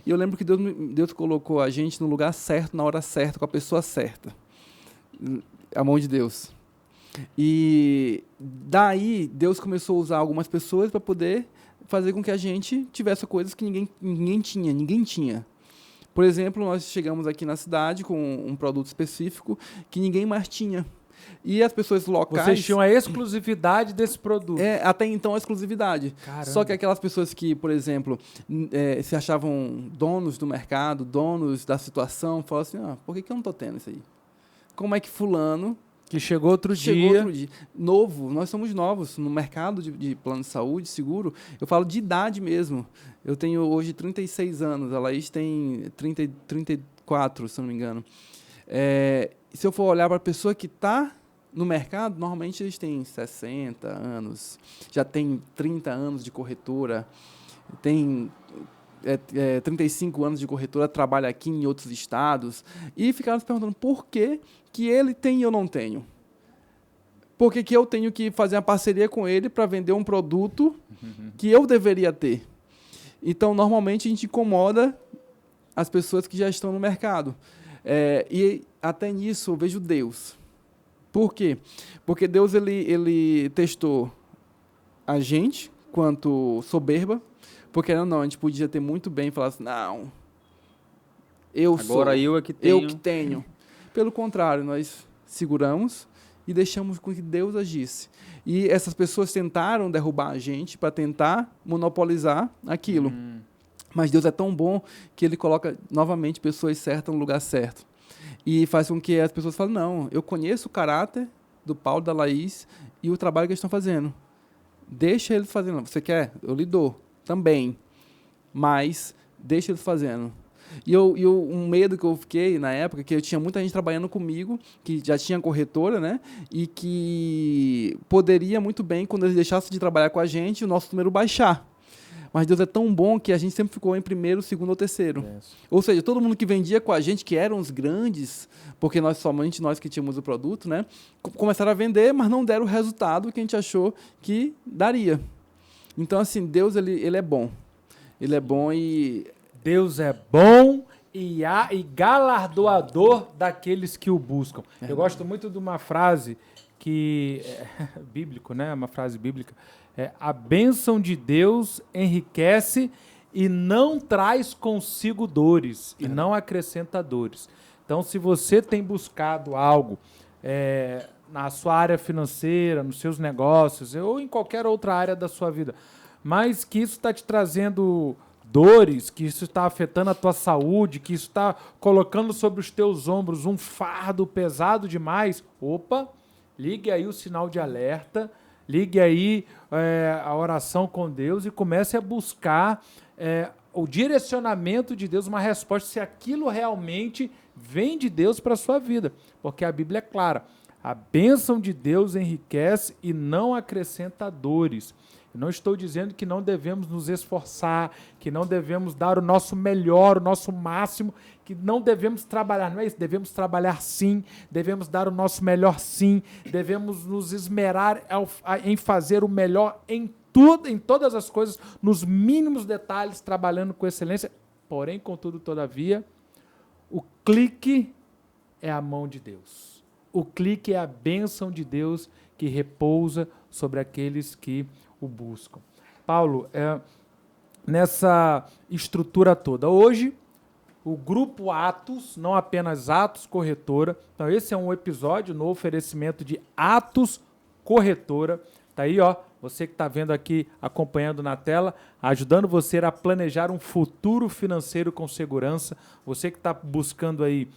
E eu lembro que Deus colocou a gente no lugar certo, na hora certa, com a pessoa certa. A mão de Deus. E daí, Deus começou a usar algumas pessoas para poder fazer com que a gente tivesse coisas que ninguém tinha. Por exemplo, nós chegamos aqui na cidade com um produto específico que ninguém mais tinha. E as pessoas locais... Vocês tinham a exclusividade desse produto. Até então a exclusividade. Caramba. Só que aquelas pessoas que, por exemplo, se achavam donos do mercado, donos da situação, falavam assim, por que eu não estou tendo isso aí? Como é que fulano... Que chegou outro dia. Novo, nós somos novos no mercado de plano de saúde, seguro. Eu falo de idade mesmo. Eu tenho hoje 36 anos, a Laís tem 34, se não me engano. Se eu for olhar para a pessoa que está no mercado, normalmente eles têm 60 anos, já tem 30 anos de corretora, tem 35 anos de corretora, trabalha aqui em outros estados, e ficaram se perguntando por que ele tem e eu não tenho. Por que eu tenho que fazer uma parceria com ele para vender um produto que eu deveria ter? Então, normalmente, a gente incomoda as pessoas que já estão no mercado. E até nisso eu vejo Deus. Por quê? Porque Deus ele testou a gente quanto soberba, porque não, a gente podia ter muito bem e falar assim, não, agora eu é que tenho. Eu que tenho. Pelo contrário, nós seguramos e deixamos com que Deus agisse. E essas pessoas tentaram derrubar a gente para tentar monopolizar aquilo. Mas Deus é tão bom que Ele coloca novamente pessoas certas no lugar certo. E faz com que as pessoas falem, não, eu conheço o caráter do Paulo, da Laís e o trabalho que eles estão fazendo. Deixa eles fazendo. Você quer? Eu lhe dou também. Mas deixa eles fazendo. E um medo que eu fiquei na época, que eu tinha muita gente trabalhando comigo, que já tinha corretora, né? E que poderia muito bem, quando eles deixassem de trabalhar com a gente, o nosso número baixar. Mas Deus é tão bom que a gente sempre ficou em primeiro, segundo ou terceiro. Ou seja, todo mundo que vendia com a gente, que eram os grandes, porque somente nós que tínhamos o produto, né? Começaram a vender, mas não deram o resultado que a gente achou que daria. Então, assim, Deus, ele é bom. Ele é bom e... Deus é bom e galardoador daqueles que o buscam. Eu gosto muito de uma frase que é bíblico, né? Uma frase bíblica. A bênção de Deus enriquece e não traz consigo dores, e não acrescenta dores. Então, se você tem buscado algo na sua área financeira, nos seus negócios, ou em qualquer outra área da sua vida, mas que isso está te trazendo dores, que isso está afetando a tua saúde, que isso está colocando sobre os teus ombros um fardo pesado demais, ligue aí o sinal de alerta, ligue aí a oração com Deus e comece a buscar o direcionamento de Deus, uma resposta, se aquilo realmente vem de Deus para a sua vida. Porque a Bíblia é clara, a bênção de Deus enriquece e não acrescenta dores. Eu não estou dizendo que não devemos nos esforçar, que não devemos dar o nosso melhor, o nosso máximo, que não devemos trabalhar, não é isso? Devemos trabalhar sim, devemos dar o nosso melhor sim, devemos nos esmerar em fazer o melhor em tudo, em todas as coisas, nos mínimos detalhes, trabalhando com excelência. Porém, contudo, todavia, o clique é a mão de Deus. O clique é a bênção de Deus que repousa sobre aqueles que o buscam. Paulo, nessa estrutura toda, hoje o Grupo Atos, não apenas Atos Corretora. Então, esse é um episódio no oferecimento de Atos Corretora. Tá aí, ó, você que está vendo aqui, acompanhando na tela, ajudando você a planejar um futuro financeiro com segurança. Você que está buscando aí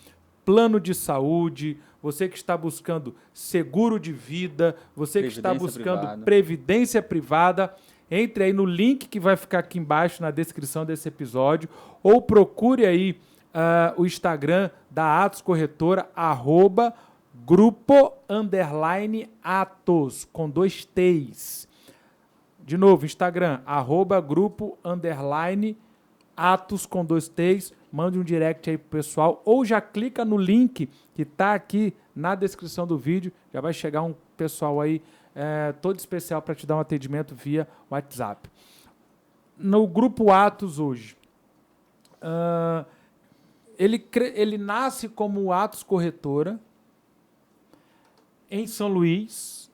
plano de saúde, você que está buscando seguro de vida, você que está buscando previdência privada, entre aí no link que vai ficar aqui embaixo na descrição desse episódio, ou procure aí o Instagram da Atos Corretora, @grupo_atos, com 2 T's. De novo, Instagram, @grupo_atos, com 2 T's. Mande um direct aí pro pessoal, ou já clica no link que está aqui na descrição do vídeo, já vai chegar um pessoal aí todo especial para te dar um atendimento via WhatsApp. No Grupo Atos hoje, ele nasce como Atos Corretora em São Luís,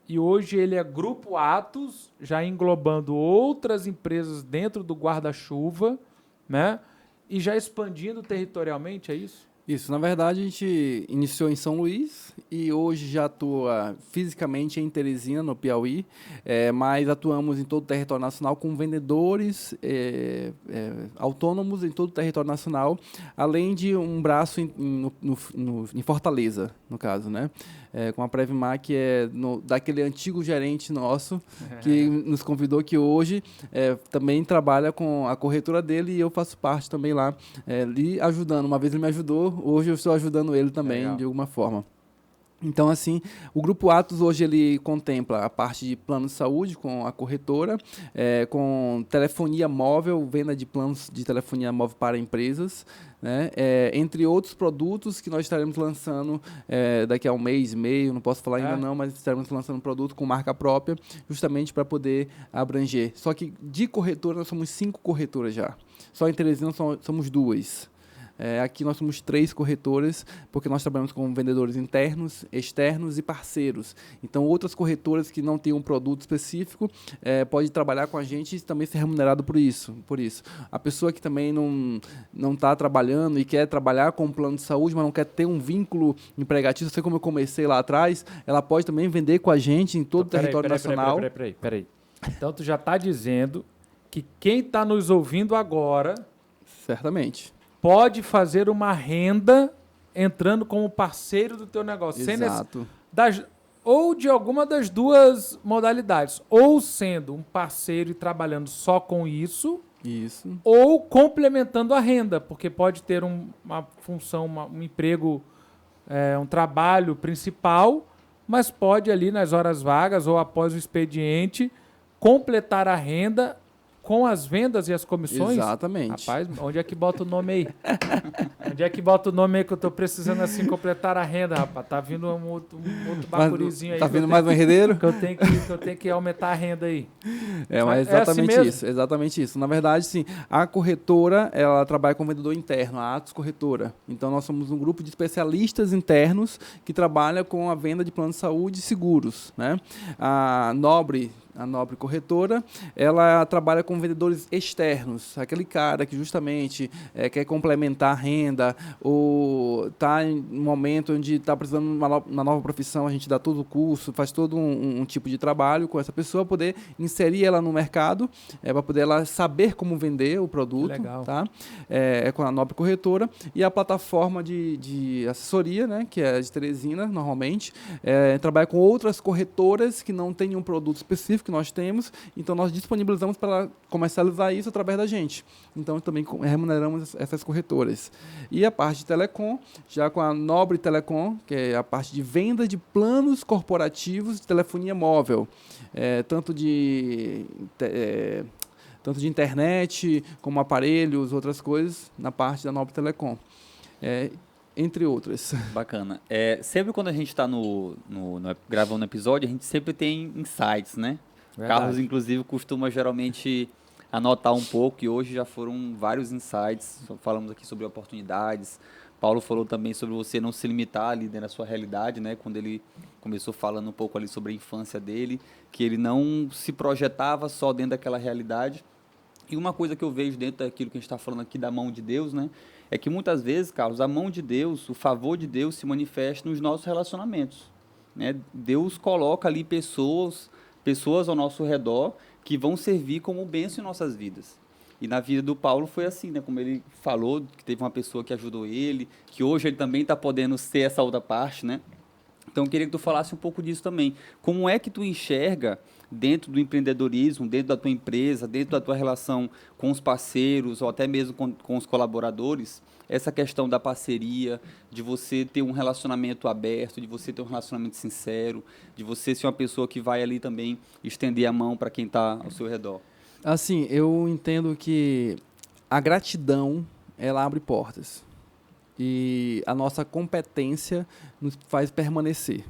e hoje ele é Grupo Atos, já englobando outras empresas dentro do guarda-chuva, né? E já expandindo territorialmente, é isso? Isso, na verdade a gente iniciou em São Luís e hoje já atua fisicamente em Teresina, no Piauí, mas atuamos em todo o território nacional com vendedores autônomos em todo o território nacional, além de um braço em Fortaleza, no caso, né? Com a Previmar, que daquele antigo gerente nosso, que nos convidou, que hoje também trabalha com a corretora dele, e eu faço parte também lá, lhe ajudando. Uma vez ele me ajudou, hoje eu estou ajudando ele também. Legal. De alguma forma. Então, assim, o Grupo Atos hoje ele contempla a parte de plano de saúde com a corretora, com telefonia móvel, venda de planos de telefonia móvel para empresas, né? Entre outros produtos que nós estaremos lançando daqui a um mês e meio, não posso falar ainda não, mas estaremos lançando um produto com marca própria, justamente para poder abranger. Só que de corretora nós somos 5 corretoras já, só em Teresina somos 2. Aqui nós somos 3 corretoras, porque nós trabalhamos com vendedores internos, externos e parceiros. Então, outras corretoras que não têm um produto específico pode trabalhar com a gente e também ser remunerado por isso. A pessoa que também não está trabalhando e quer trabalhar com um plano de saúde, mas não quer ter um vínculo empregatício, assim como eu comecei lá atrás, ela pode também vender com a gente em todo o território nacional. Peraí. Então, tu já está dizendo que quem está nos ouvindo agora... Certamente. Pode fazer uma renda entrando como parceiro do teu negócio. Exato. Ou de alguma das duas modalidades. Ou sendo um parceiro e trabalhando só com isso. Isso. Ou complementando a renda. Porque pode ter uma função, um emprego, um trabalho principal, mas pode ali nas horas vagas ou após o expediente completar a renda com as vendas e as comissões? Exatamente. Rapaz, onde é que bota o nome aí? Onde é que bota o nome aí que eu tô precisando assim completar a renda, rapaz? Tá vindo um outro bacurizinho aí. Tá vindo mais um herdeiro? Que eu tenho que aumentar a renda aí. Mas exatamente assim isso. Exatamente isso. Na verdade, sim, a corretora, ela trabalha com vendedor interno, a Atos Corretora. Então, nós somos um grupo de especialistas internos que trabalha com a venda de planos de saúde e seguros, né? A Nobre Corretora, ela trabalha com vendedores externos, aquele cara que justamente quer complementar a renda ou está em um momento onde está precisando de uma nova profissão, a gente dá todo o curso, faz todo um tipo de trabalho com essa pessoa, poder inserir ela no mercado, para poder ela saber como vender o produto. Legal. Tá? Com a Nobre Corretora, e a plataforma de assessoria, né, que é de Teresina, normalmente, trabalha com outras corretoras que não têm um produto específico que nós temos, então nós disponibilizamos para comercializar isso através da gente. Então também remuneramos essas corretoras. E a parte de telecom, já com a Nobre Telecom, que é a parte de venda de planos corporativos de telefonia móvel, tanto de internet, como aparelhos, outras coisas, na parte da Nobre Telecom. Entre outras. Bacana. Sempre quando a gente está gravando um episódio, a gente sempre tem insights, né? Verdade. Carlos, inclusive, costuma geralmente anotar um pouco, e hoje já foram vários insights. Falamos aqui sobre oportunidades. Paulo falou também sobre você não se limitar ali dentro da sua realidade, né? Quando ele começou falando um pouco ali sobre a infância dele, que ele não se projetava só dentro daquela realidade. E uma coisa que eu vejo dentro daquilo que a gente está falando aqui da mão de Deus, né? É que muitas vezes, Carlos, a mão de Deus, o favor de Deus se manifesta nos nossos relacionamentos, né? Deus coloca ali pessoas ao nosso redor que vão servir como bênção em nossas vidas. E na vida do Paulo foi assim, né? Como ele falou, que teve uma pessoa que ajudou ele, que hoje ele também está podendo ser essa outra parte, né? Então, eu queria que tu falasse um pouco disso também. Como é que tu enxerga, dentro do empreendedorismo, dentro da tua empresa, dentro da tua relação com os parceiros ou até mesmo com os colaboradores, essa questão da parceria, de você ter um relacionamento aberto, de você ter um relacionamento sincero, de você ser uma pessoa que vai ali também estender a mão para quem está ao seu redor? Assim, eu entendo que a gratidão, ela abre portas. E a nossa competência nos faz permanecer.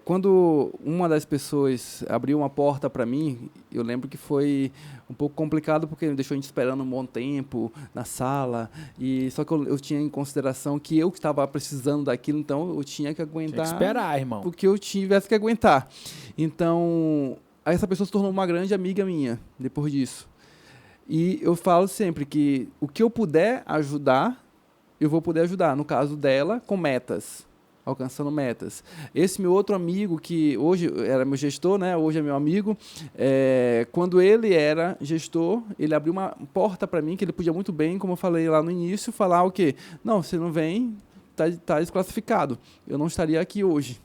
Quando uma das pessoas abriu uma porta para mim, eu lembro que foi um pouco complicado, porque deixou a gente esperando um bom tempo na sala, só que eu tinha em consideração que eu estava precisando daquilo, então eu tinha que aguentar. Tinha que esperar, irmão. O que eu tivesse que aguentar. Então, aí essa pessoa se tornou uma grande amiga minha, depois disso. E eu falo sempre que o que eu puder ajudar, eu vou poder ajudar. No caso dela, com metas, alcançando metas. Esse meu outro amigo, que hoje era meu gestor, né? Hoje é meu amigo, quando ele era gestor, ele abriu uma porta para mim, que ele podia muito bem, como eu falei lá no início, falar o quê? Não, você não vem, tá desclassificado. Eu não estaria aqui hoje.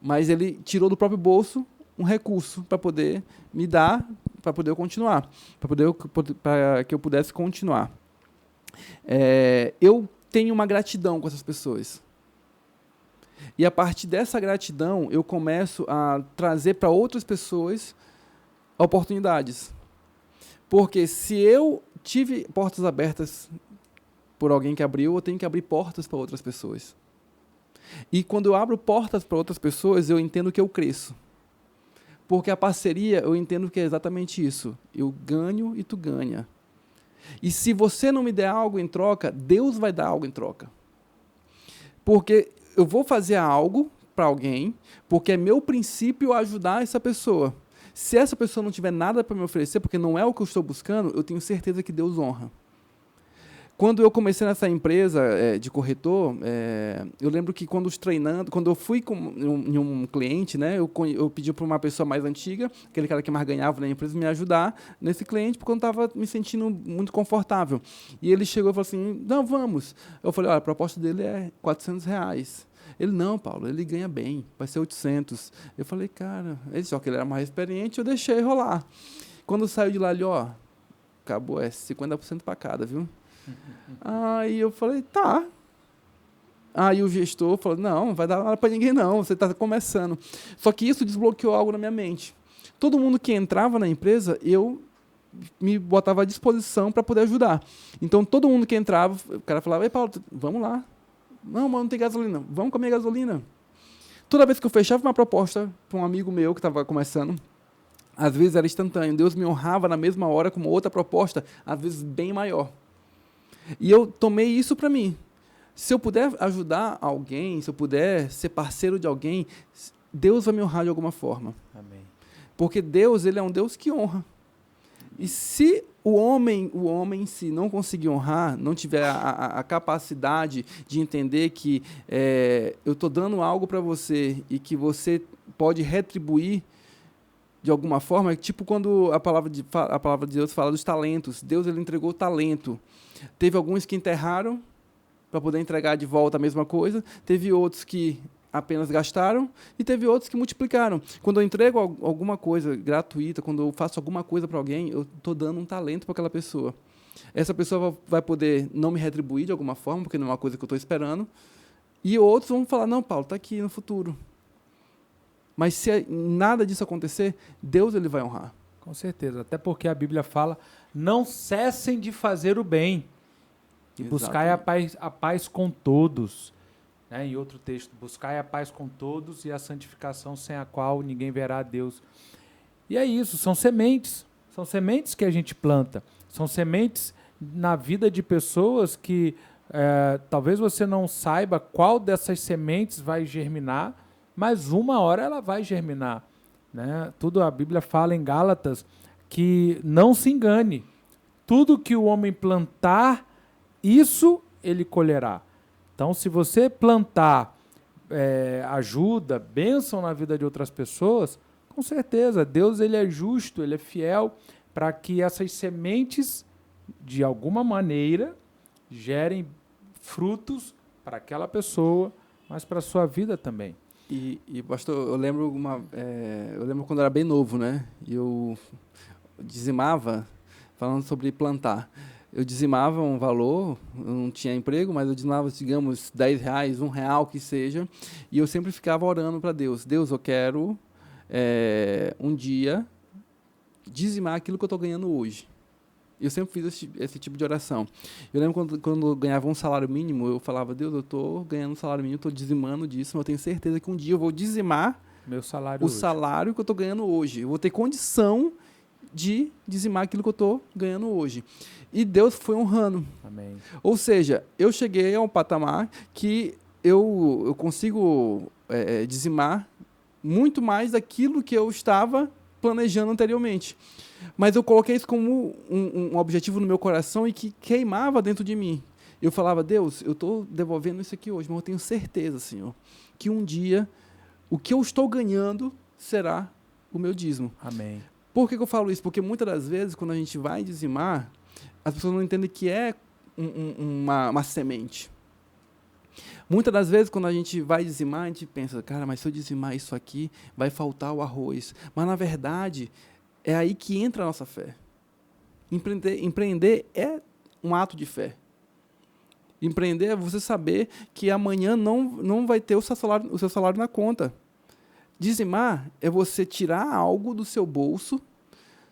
Mas ele tirou do próprio bolso um recurso para poder me dar, para poder eu continuar, para que eu pudesse continuar. Eu tenho uma gratidão com essas pessoas. E a partir dessa gratidão, eu começo a trazer para outras pessoas oportunidades. Porque se eu tive portas abertas por alguém que abriu, eu tenho que abrir portas para outras pessoas. E quando eu abro portas para outras pessoas, eu entendo que eu cresço. Porque a parceria, eu entendo que é exatamente isso. Eu ganho e tu ganha. E se você não me der algo em troca, Deus vai dar algo em troca. Porque eu vou fazer algo para alguém, porque é meu princípio ajudar essa pessoa. Se essa pessoa não tiver nada para me oferecer, porque não é o que eu estou buscando, eu tenho certeza que Deus honra. Quando eu comecei nessa empresa de corretor, eu lembro que quando eu fui em um cliente, né, eu pedi para uma pessoa mais antiga, aquele cara que mais ganhava na empresa, me ajudar nesse cliente, porque eu não estava me sentindo muito confortável. E ele chegou e falou assim, não, vamos. Eu falei, olha, a proposta dele é R$400. Ele, não, Paulo, ele ganha bem, vai ser 800. Eu falei, cara, só que ele era mais experiente, eu deixei rolar. Quando saiu de lá, ele, acabou, 50% para cada, viu? Aí eu falei, tá. Aí o gestor falou, não vai dar nada para ninguém não, você está começando. Só que isso desbloqueou algo na minha mente. Todo mundo que entrava na empresa, eu me botava à disposição para poder ajudar. Então, todo mundo que entrava, o cara falava, ei, Paulo, vamos lá. Não, mas não tem gasolina. Vamos comer gasolina. Toda vez que eu fechava uma proposta para um amigo meu que estava começando, às vezes era instantâneo. Deus me honrava na mesma hora com uma outra proposta, às vezes bem maior. E eu tomei isso para mim. Se eu puder ajudar alguém, se eu puder ser parceiro de alguém, Deus vai me honrar de alguma forma. Amém. Porque Deus, ele é um Deus que honra. E se o homem em si não conseguir honrar, não tiver a capacidade de entender que eu estou dando algo para você e que você pode retribuir de alguma forma, tipo quando a palavra de Deus fala dos talentos. Deus, ele entregou o talento. Teve alguns que enterraram para poder entregar de volta a mesma coisa. Teve outros que apenas gastaram e teve outros que multiplicaram. Quando eu entrego alguma coisa gratuita, quando eu faço alguma coisa para alguém, eu estou dando um talento para aquela pessoa. Essa pessoa vai poder não me retribuir de alguma forma, porque não é uma coisa que eu estou esperando. E outros vão falar, não, Paulo, está aqui no futuro. Mas se nada disso acontecer, Deus, ele vai honrar. Com certeza, até porque a Bíblia fala, não cessem de fazer o bem e buscai a paz com todos. Em outro texto, buscai a paz com todos e a santificação sem a qual ninguém verá a Deus. E é isso, são sementes que a gente planta, são sementes na vida de pessoas que talvez você não saiba qual dessas sementes vai germinar, mas uma hora ela vai germinar. Tudo a Bíblia fala em Gálatas que não se engane. Tudo que o homem plantar, isso ele colherá. Então, se você plantar ajuda, bênção na vida de outras pessoas, com certeza, Deus ele é justo, ele é fiel para que essas sementes, de alguma maneira, gerem frutos para aquela pessoa, mas para a sua vida também. E pastor, eu lembro quando eu era bem novo, né? E eu dizimava, falando sobre plantar. Eu dizimava um valor, eu não tinha emprego, mas eu dizimava, digamos, R$10, R$1, que seja, e eu sempre ficava orando para Deus. Deus, eu quero um dia dizimar aquilo que eu estou ganhando hoje. Eu sempre fiz esse tipo de oração. Eu lembro quando eu ganhava um salário mínimo, eu falava, Deus, eu estou ganhando um salário mínimo, estou dizimando disso, mas eu tenho certeza que um dia eu vou dizimar salário que eu estou ganhando hoje. Eu vou ter condição de dizimar aquilo que eu estou ganhando hoje. E Deus foi honrando. Amém. Ou seja, eu cheguei a um patamar que eu consigo dizimar muito mais daquilo que eu estava planejando anteriormente. Mas eu coloquei isso como um objetivo no meu coração e que queimava dentro de mim. Eu falava, Deus, eu estou devolvendo isso aqui hoje, mas eu tenho certeza, Senhor, que um dia o que eu estou ganhando será o meu dízimo. Amém. Por que eu falo isso? Porque muitas das vezes, quando a gente vai dizimar, as pessoas não entendem que é uma semente. Muitas das vezes, quando a gente vai dizimar, a gente pensa, cara, mas se eu dizimar isso aqui, vai faltar o arroz. Mas, na verdade, é aí que entra a nossa fé. Empreender é um ato de fé. Empreender é você saber que amanhã não vai ter o seu salário na conta. Dizimar é você tirar algo do seu bolso,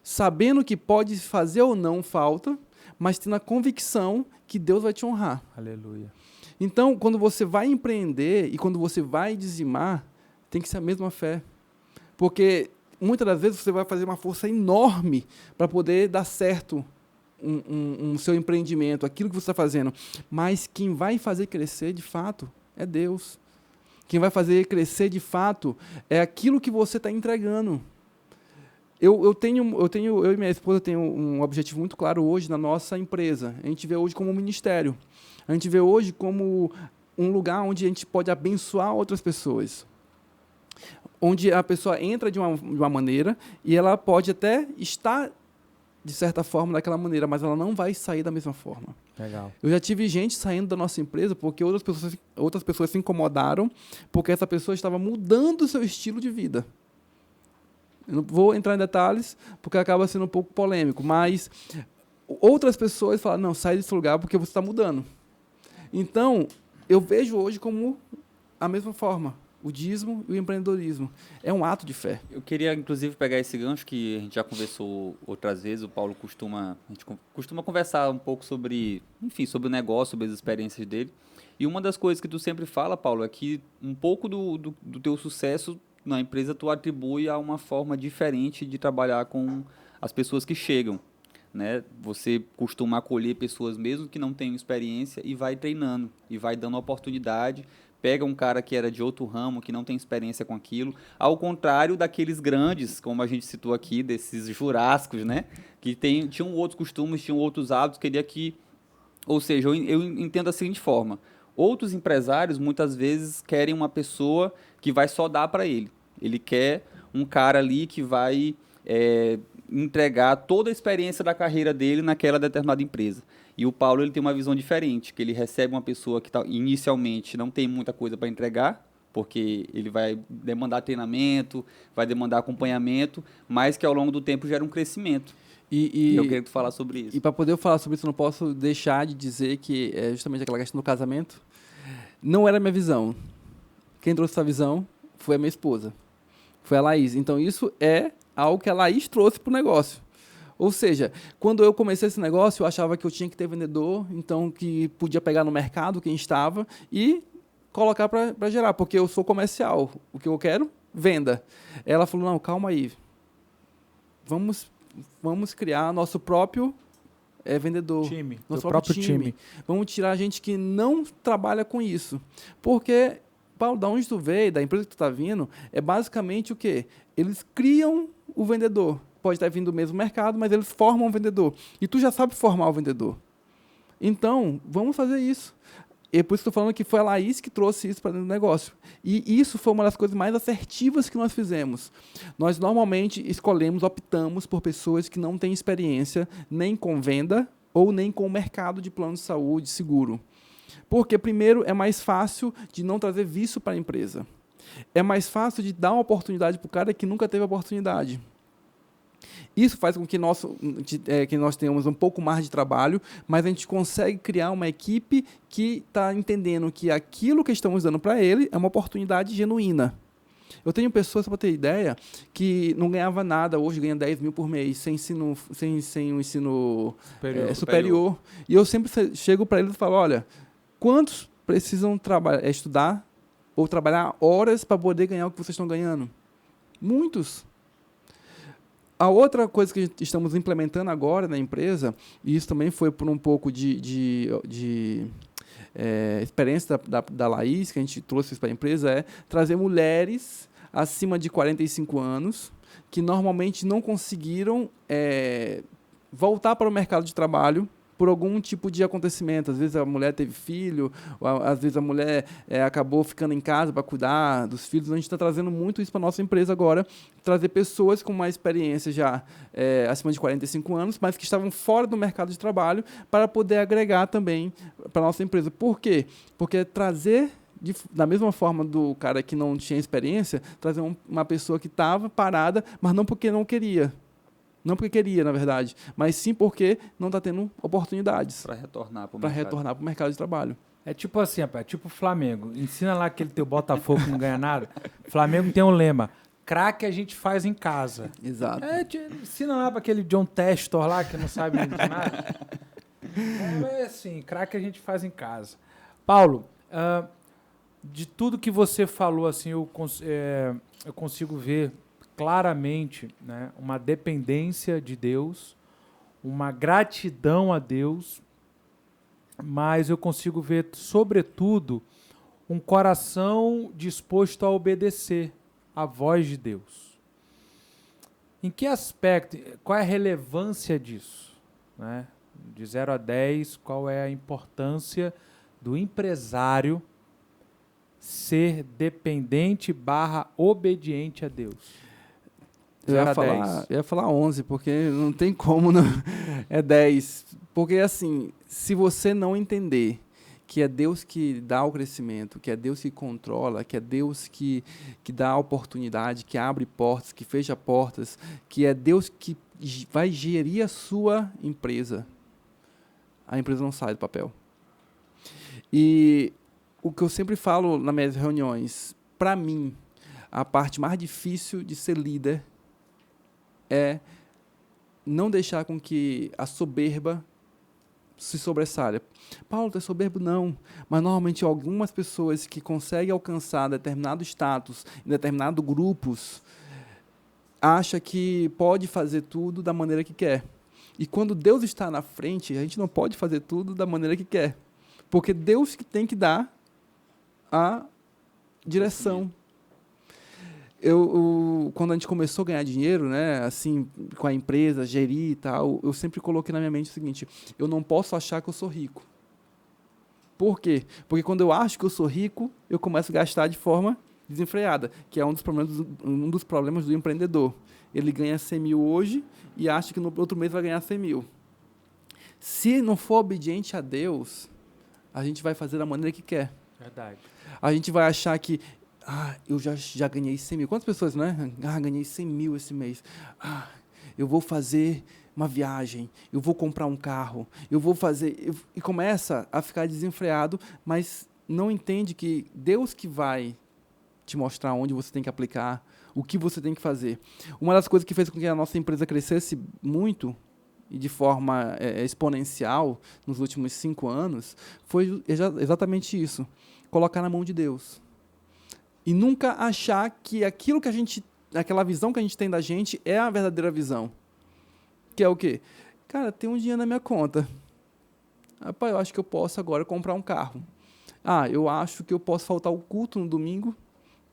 sabendo que pode fazer ou não falta, mas tendo a convicção que Deus vai te honrar. Aleluia. Então, quando você vai empreender e quando você vai dizimar, tem que ser a mesma fé. Porque muitas das vezes você vai fazer uma força enorme para poder dar certo um seu empreendimento, aquilo que você está fazendo. Mas quem vai fazer crescer, de fato, é Deus. Quem vai fazer crescer, de fato, é aquilo que você está entregando. Eu e minha esposa tem um objetivo muito claro hoje na nossa empresa. A gente vê hoje como um ministério. A gente vê hoje como um lugar onde a gente pode abençoar outras pessoas. Onde a pessoa entra de uma maneira e ela pode até estar, de certa forma, daquela maneira, mas ela não vai sair da mesma forma. Legal. Eu já tive gente saindo da nossa empresa porque outras pessoas se incomodaram porque essa pessoa estava mudando o seu estilo de vida. Eu não vou entrar em detalhes porque acaba sendo um pouco polêmico, mas outras pessoas falam, não, sai desse lugar porque você está mudando. Então, eu vejo hoje como a mesma forma. O dízimo e o empreendedorismo. É um ato de fé. Eu queria, inclusive, pegar esse gancho que a gente já conversou outras vezes. O Paulo a gente costuma conversar um pouco sobre o negócio, sobre as experiências dele. E uma das coisas que tu sempre fala, Paulo, é que um pouco do teu sucesso na empresa tu atribui a uma forma diferente de trabalhar com as pessoas que chegam, né? Você costuma acolher pessoas mesmo que não tenham experiência e vai treinando, e vai dando oportunidade. Pega um cara que era de outro ramo, que não tem experiência com aquilo, ao contrário daqueles grandes, como a gente citou aqui, desses jurássicos, né? Que tinham outros costumes, tinham outros hábitos, ou seja, eu entendo da seguinte forma, outros empresários muitas vezes querem uma pessoa que vai só dar para ele. Ele quer um cara ali que vai entregar toda a experiência da carreira dele naquela determinada empresa. E o Paulo ele tem uma visão diferente, que ele recebe uma pessoa que inicialmente não tem muita coisa para entregar, porque ele vai demandar treinamento, vai demandar acompanhamento, mas que ao longo do tempo gera um crescimento. E eu queria que tu falasse sobre isso. E para poder falar sobre isso, eu não posso deixar de dizer que é justamente aquela questão do casamento. Não era a minha visão. Quem trouxe essa visão foi a minha esposa. Foi a Laís. Então, isso é algo que a Laís trouxe para o negócio. Ou seja, quando eu comecei esse negócio, eu achava que eu tinha que ter vendedor, então que podia pegar no mercado quem estava e colocar para gerar, porque eu sou comercial. O que eu quero, venda. Ela falou, não, calma aí. Vamos criar nosso próprio vendedor. Nosso próprio time. Vamos tirar gente que não trabalha com isso. Porque, Paulo, da onde tu veio, da empresa que tu está vindo, é basicamente o quê? Eles criam o vendedor. pode estar vindo do mesmo mercado, mas eles formam um vendedor. E tu já sabe formar o vendedor. Então, vamos fazer isso. E por isso estou falando que foi a Laís que trouxe isso para dentro do negócio. E isso foi uma das coisas mais assertivas que nós fizemos. Nós normalmente optamos por pessoas que não têm experiência nem com venda ou nem com o mercado de plano de saúde seguro. Porque, primeiro, é mais fácil de não trazer vício para a empresa. É mais fácil de dar uma oportunidade para o cara que nunca teve oportunidade. Isso faz com que nós tenhamos um pouco mais de trabalho, mas a gente consegue criar uma equipe que está entendendo que aquilo que estamos dando para ele é uma oportunidade genuína. Eu tenho pessoas, para ter ideia, que não ganhava nada, hoje ganha 10 mil por mês, sem o ensino superior. E eu sempre chego para eles e falo, olha, quantos precisam estudar ou trabalhar horas para poder ganhar o que vocês estão ganhando? Muitos. A outra coisa que estamos implementando agora na empresa, e isso também foi por um pouco de experiência da Laís, que a gente trouxe isso para a empresa, é trazer mulheres acima de 45 anos que normalmente não conseguiram voltar para o mercado de trabalho por algum tipo de acontecimento. Às vezes a mulher teve filho, ou às vezes a mulher acabou ficando em casa para cuidar dos filhos. A gente está trazendo muito isso para a nossa empresa agora, trazer pessoas com uma experiência já acima de 45 anos, mas que estavam fora do mercado de trabalho, para poder agregar também para a nossa empresa. Por quê? Porque trazer, da mesma forma do cara que não tinha experiência, trazer uma pessoa que estava parada, mas não porque não queria. Não porque queria, na verdade, mas sim porque não está tendo oportunidades. Para retornar para o mercado de trabalho. É tipo assim, rapaz, tipo o Flamengo. Ensina lá aquele teu Botafogo que não ganha nada. Flamengo tem um lema, craque a gente faz em casa. Exato. Ensina lá para aquele John Testor lá, que não sabe de nada. É assim, craque a gente faz em casa. Paulo, de tudo que você falou, assim, eu consigo ver claramente, né, uma dependência de Deus, uma gratidão a Deus, mas eu consigo ver, sobretudo, um coração disposto a obedecer à voz de Deus. Em que aspecto, qual é a relevância disso? Né? De 0 a 10, qual é a importância do empresário ser dependente / obediente a Deus? Eu ia falar 11, porque não tem como, não. É 10. Porque, assim, se você não entender que é Deus que dá o crescimento, que é Deus que controla, que é Deus que dá a oportunidade, que abre portas, que fecha portas, que é Deus que vai gerir a sua empresa, a empresa não sai do papel. E o que eu sempre falo nas minhas reuniões, para mim, a parte mais difícil de ser líder é não deixar com que a soberba se sobressaia. Paulo, tu é soberbo? Não. Mas, normalmente, algumas pessoas que conseguem alcançar determinado status em determinados grupos acham que pode fazer tudo da maneira que quer. E quando Deus está na frente, a gente não pode fazer tudo da maneira que quer. Porque Deus que tem que dar a direção. Quando a gente começou a ganhar dinheiro, né, assim, com a empresa, gerir e tal, eu sempre coloquei na minha mente o seguinte: eu não posso achar que eu sou rico. Por quê? Porque quando eu acho que eu sou rico, eu começo a gastar de forma desenfreada, que é um dos problemas do empreendedor. Ele ganha 100 mil hoje e acha que no outro mês vai ganhar 100 mil. Se não for obediente a Deus, a gente vai fazer da maneira que quer. Verdade. A gente vai achar que eu já ganhei 100 mil. Quantas pessoas, né? Ganhei 100 mil esse mês. Eu vou fazer uma viagem, eu vou comprar um carro, eu vou fazer... E começa a ficar desenfreado, mas não entende que Deus que vai te mostrar onde você tem que aplicar, o que você tem que fazer. Uma das coisas que fez com que a nossa empresa crescesse muito e de forma exponencial nos últimos 5 anos foi exatamente isso. Colocar na mão de Deus. E nunca achar que aquela visão que a gente tem da gente é a verdadeira visão. Que é o quê? Cara, tem um dinheiro na minha conta. Rapaz, eu acho que eu posso agora comprar um carro. Eu acho que eu posso faltar o culto no domingo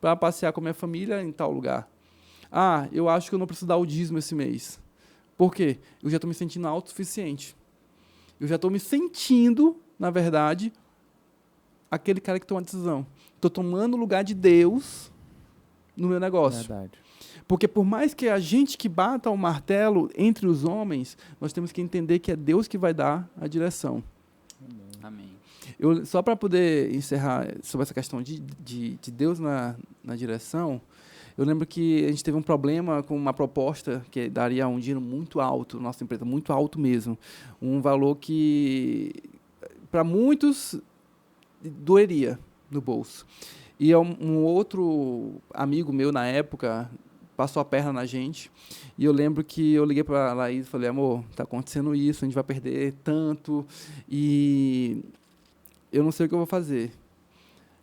para passear com a minha família em tal lugar. Eu acho que eu não preciso dar o dízimo esse mês. Por quê? Eu já estou me sentindo autossuficiente. Eu já estou me sentindo, na verdade, aquele cara que toma a decisão. Estou tomando o lugar de Deus no meu negócio. Verdade. Porque por mais que a gente que bata o martelo entre os homens, nós temos que entender que é Deus que vai dar a direção. Amém. Só para poder encerrar sobre essa questão de Deus na direção, eu lembro que a gente teve um problema com uma proposta que daria um dinheiro muito alto, nossa empresa, muito alto mesmo. Um valor que, para muitos, doeria no bolso. E um outro amigo meu, na época, passou a perna na gente. E eu lembro que eu liguei para a Laís e falei, amor, está acontecendo isso, a gente vai perder tanto. E eu não sei o que eu vou fazer.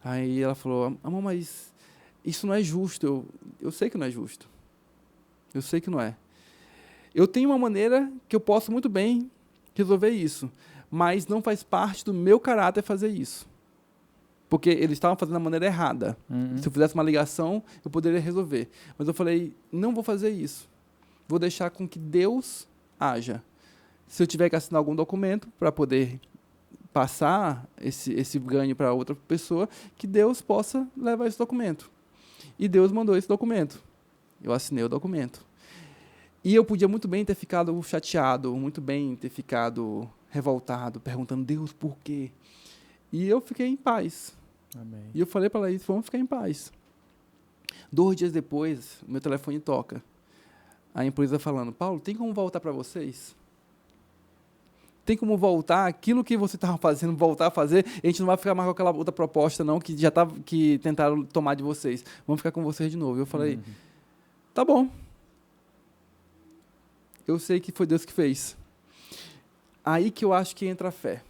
Aí ela falou, amor, mas isso não é justo. Eu sei que não é justo. Eu sei que não é. Eu tenho uma maneira que eu posso muito bem resolver isso, mas não faz parte do meu caráter fazer isso. Porque eles estavam fazendo da maneira errada. Se eu fizesse uma ligação, eu poderia resolver. Mas eu falei, não vou fazer isso. Vou deixar com que Deus haja. Se eu tiver que assinar algum documento para poder passar esse ganho para outra pessoa, que Deus possa levar esse documento. E Deus mandou esse documento. Eu assinei o documento. E eu podia muito bem ter ficado chateado, muito bem ter ficado revoltado, perguntando, Deus, por quê? E eu fiquei em paz. Amém. E eu falei para ela, vamos ficar em paz. 2 dias depois, meu telefone toca. A empresa falando, Paulo, tem como voltar para vocês? Tem como voltar aquilo que você estava fazendo, voltar a fazer? A gente não vai ficar mais com aquela outra proposta, não, que já tava, que tentaram tomar de vocês. Vamos ficar com vocês de novo. Eu falei, tá bom. Eu sei que foi Deus que fez. Aí que eu acho que entra a fé.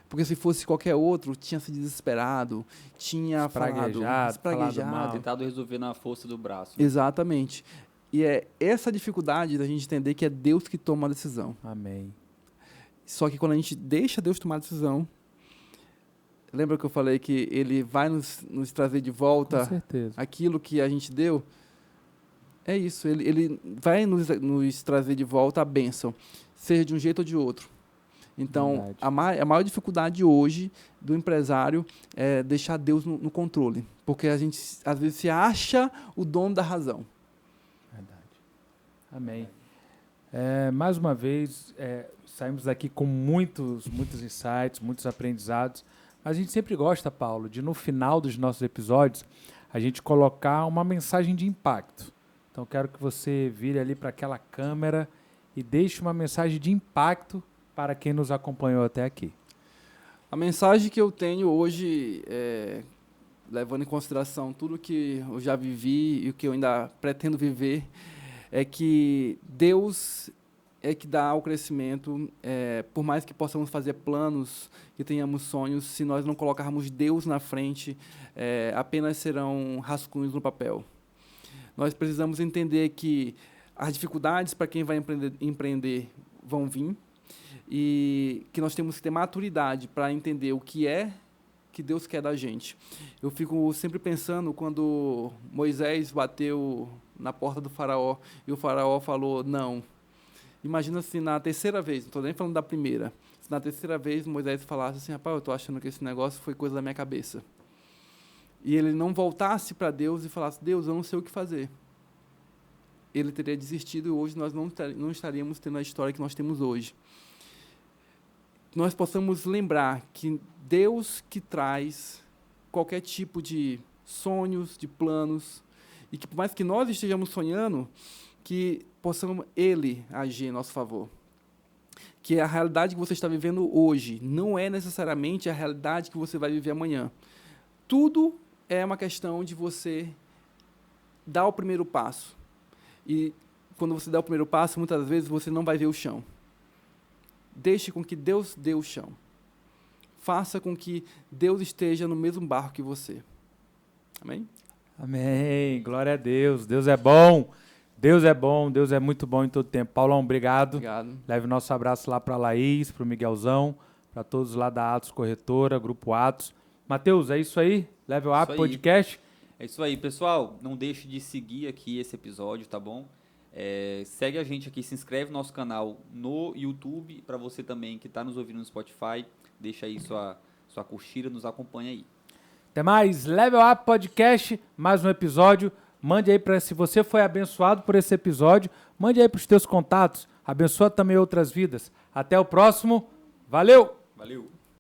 Porque se fosse qualquer outro, tinha se desesperado, tinha espraguejado. Tentado resolver na força do braço. Exatamente. E é essa dificuldade da gente entender que é Deus que toma a decisão. Amém. Só que quando a gente deixa Deus tomar a decisão, lembra que eu falei que Ele vai nos trazer de volta Com certeza. aquilo que a gente deu? É isso, Ele vai nos trazer de volta a bênção, seja de um jeito ou de outro. Então, a maior dificuldade hoje do empresário é deixar Deus no controle. Porque a gente, às vezes, se acha o dono da razão. Verdade. Amém. Mais uma vez, saímos daqui com muitos insights, muitos aprendizados. Mas a gente sempre gosta, Paulo, de no final dos nossos episódios, a gente colocar uma mensagem de impacto. Então, quero que você vire ali para aquela câmera e deixe uma mensagem de impacto para quem nos acompanhou até aqui. A mensagem que eu tenho hoje, levando em consideração tudo que eu já vivi e o que eu ainda pretendo viver, é que Deus é que dá o crescimento, por mais que possamos fazer planos, que tenhamos sonhos, se nós não colocarmos Deus na frente, apenas serão rascunhos no papel. Nós precisamos entender que as dificuldades para quem vai empreender vão vir, e que nós temos que ter maturidade para entender o que é que Deus quer da gente. Eu fico sempre pensando quando Moisés bateu na porta do faraó e o faraó falou não. Imagina se na terceira vez, não estou nem falando da primeira, se na terceira vez Moisés falasse assim, rapaz, eu estou achando que esse negócio foi coisa da minha cabeça. E ele não voltasse para Deus e falasse, Deus, eu não sei o que fazer. Ele teria desistido e hoje nós não estaríamos tendo a história que nós temos hoje. Nós possamos lembrar que Deus que traz qualquer tipo de sonhos, de planos, e que por mais que nós estejamos sonhando, que possamos Ele agir em nosso favor. Que a realidade que você está vivendo hoje não é necessariamente a realidade que você vai viver amanhã. Tudo é uma questão de você dar o primeiro passo. E quando você dá o primeiro passo, muitas vezes você não vai ver o chão. Deixe com que Deus dê o chão. Faça com que Deus esteja no mesmo barco que você. Amém? Amém. Glória a Deus. Deus é bom. Deus é bom. Deus é muito bom em todo tempo. Paulão, obrigado. Obrigado. Leve nosso abraço lá para a Laís, para o Miguelzão, para todos lá da Atos Corretora, Grupo Atos. Mateus, é isso aí? Level Up Podcast. É isso aí, pessoal. Não deixe de seguir aqui esse episódio, tá bom? Segue a gente aqui, se inscreve no nosso canal no YouTube, para você também que está nos ouvindo no Spotify, deixa aí sua curtida, nos acompanha aí. Até mais, Level Up Podcast, mais um episódio. Mande aí se você foi abençoado por esse episódio, mande aí para os teus contatos. Abençoa também outras vidas. Até o próximo. Valeu! Valeu!